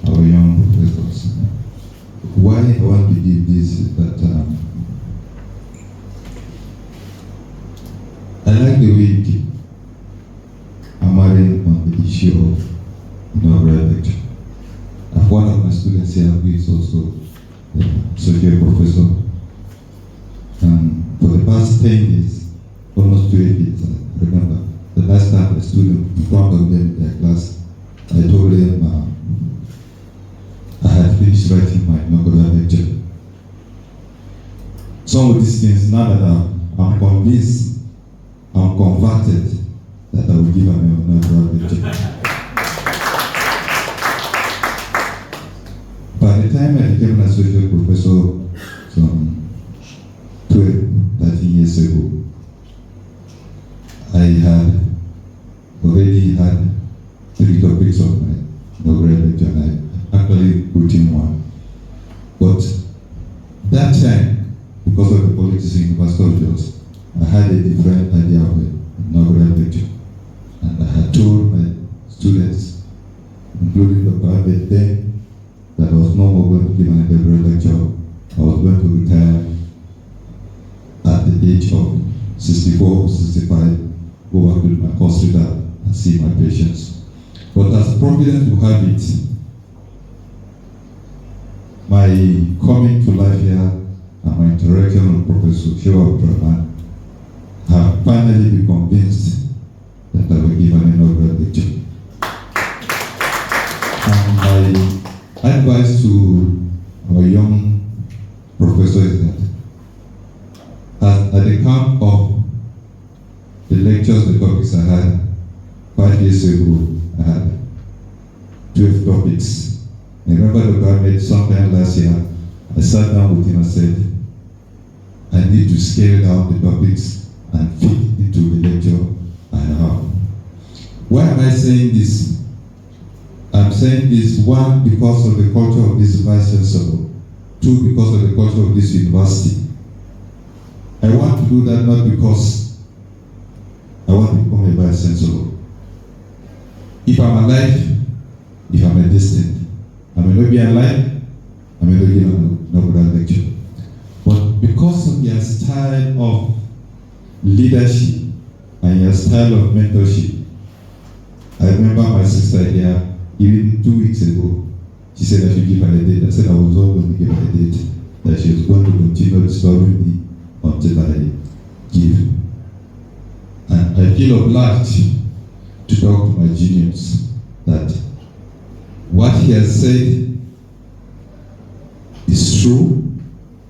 to our young professors. Why I want to give this is that I like the way you keep hammering on the issue of inaugural lecture. One of my students here who is also a associate professor, and for the past 10 years, almost 12 years, I remember the last time a student in front of them in their class, I told them I had finished writing my inaugural lecture. Some of these things, now that I'm convinced, I'm converted, that I will give an inaugural lecture. By the time I became an associate professor some 13 years ago, I had already had 3 topics of my inaugural lecture, and I actually put in one. But that time, because of the politics in University of Jos, I had a different idea of an inaugural lecture. And I had told my students, including Dr. Ahmed then, that I was no more going to give an inaugural lecture. I was going to retire at the age of 64 or 65, go back to my hospital and see my patients. But as Providence will have it, my coming to Lafia and my interaction with Professor Shehu Abdul Rahman have finally been convinced that I will give an inaugural lecture. And my advice to our young professor is that at the count of the lectures, the topics I had 5 years ago, I had 12 topics. I remember the graduate sometime last year, I sat down with him and said, I need to scale down the topics and fit into the lecture I have. Why am I saying this? I'm saying this, one, because of the culture of this Vice-Chancellor, two, because of the culture of this university. I want to do that not because I want to become a Vice-Chancellor. If I'm alive if I'm a distant. I may not be alive, I may not give an inaugural lecture. But because of your style of leadership and your style of mentorship, I remember my sister here, even 2 weeks ago, she said I should give her a date. I said I was not going to give her a date, that she was going to continue disturbing me until I give. And I feel obliged to talk to my juniors that what he has said is true.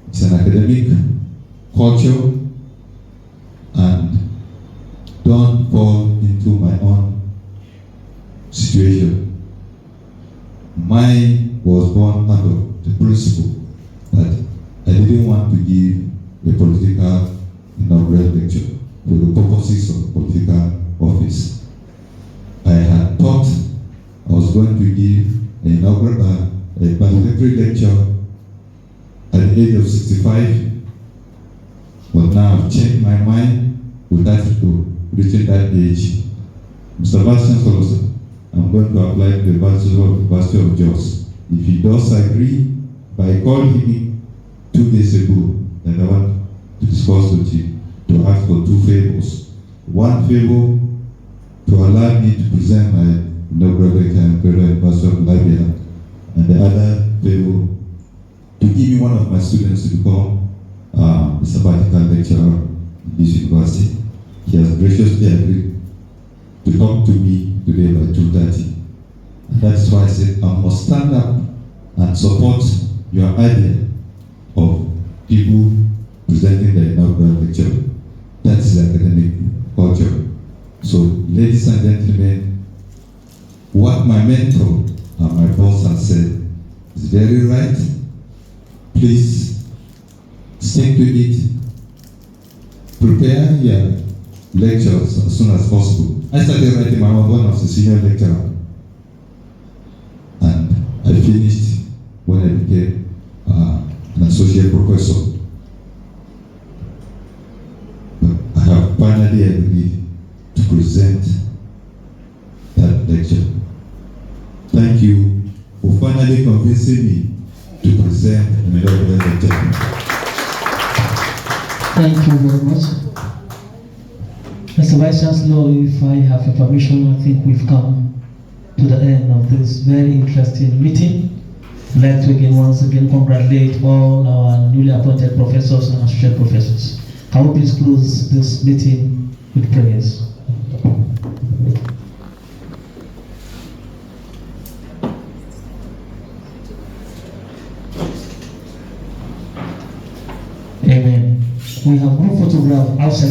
It's an academic culture, and don't fall into my own situation. Mine was born out of the principle that I didn't want to give a political inaugural lecture for the purposes of political office. I had thought I was going to give an inaugural, a parliamentary lecture at the age of 65, but now I've changed my mind with that to reaching that age. Mr. Vice-Chancellor, I'm going to apply to the University of Jos. If he does agree, I called him 2 days ago that I want to discuss with you, to ask for 2 favors. One favor, to allow me to present my inaugural lecture at the University of Lafia, and the other favor, to give me one of my students to become a sabbatical lecturer in this university. He has graciously agreed to talk to me today by 2:30. And that's why I said I must stand up and support your idea of people presenting the inaugural lecture. That is academic culture. So, ladies and gentlemen, what my mentor and my boss has said is very right. Please stick to it. Prepare your lectures as soon as possible. I started writing my own one as a senior lecturer, and I finished when I became an associate professor. But I have finally agreed to present that lecture. Thank you for finally convincing me to present an inaugural lecture. Thank you very much. Mr. Vice-Chancellor, if I have your permission, I think we've come to the end of this very interesting meeting. I'd like to once again congratulate all our newly appointed professors and associate professors. Can we please close this meeting with prayers? Amen. We have group photograph outside.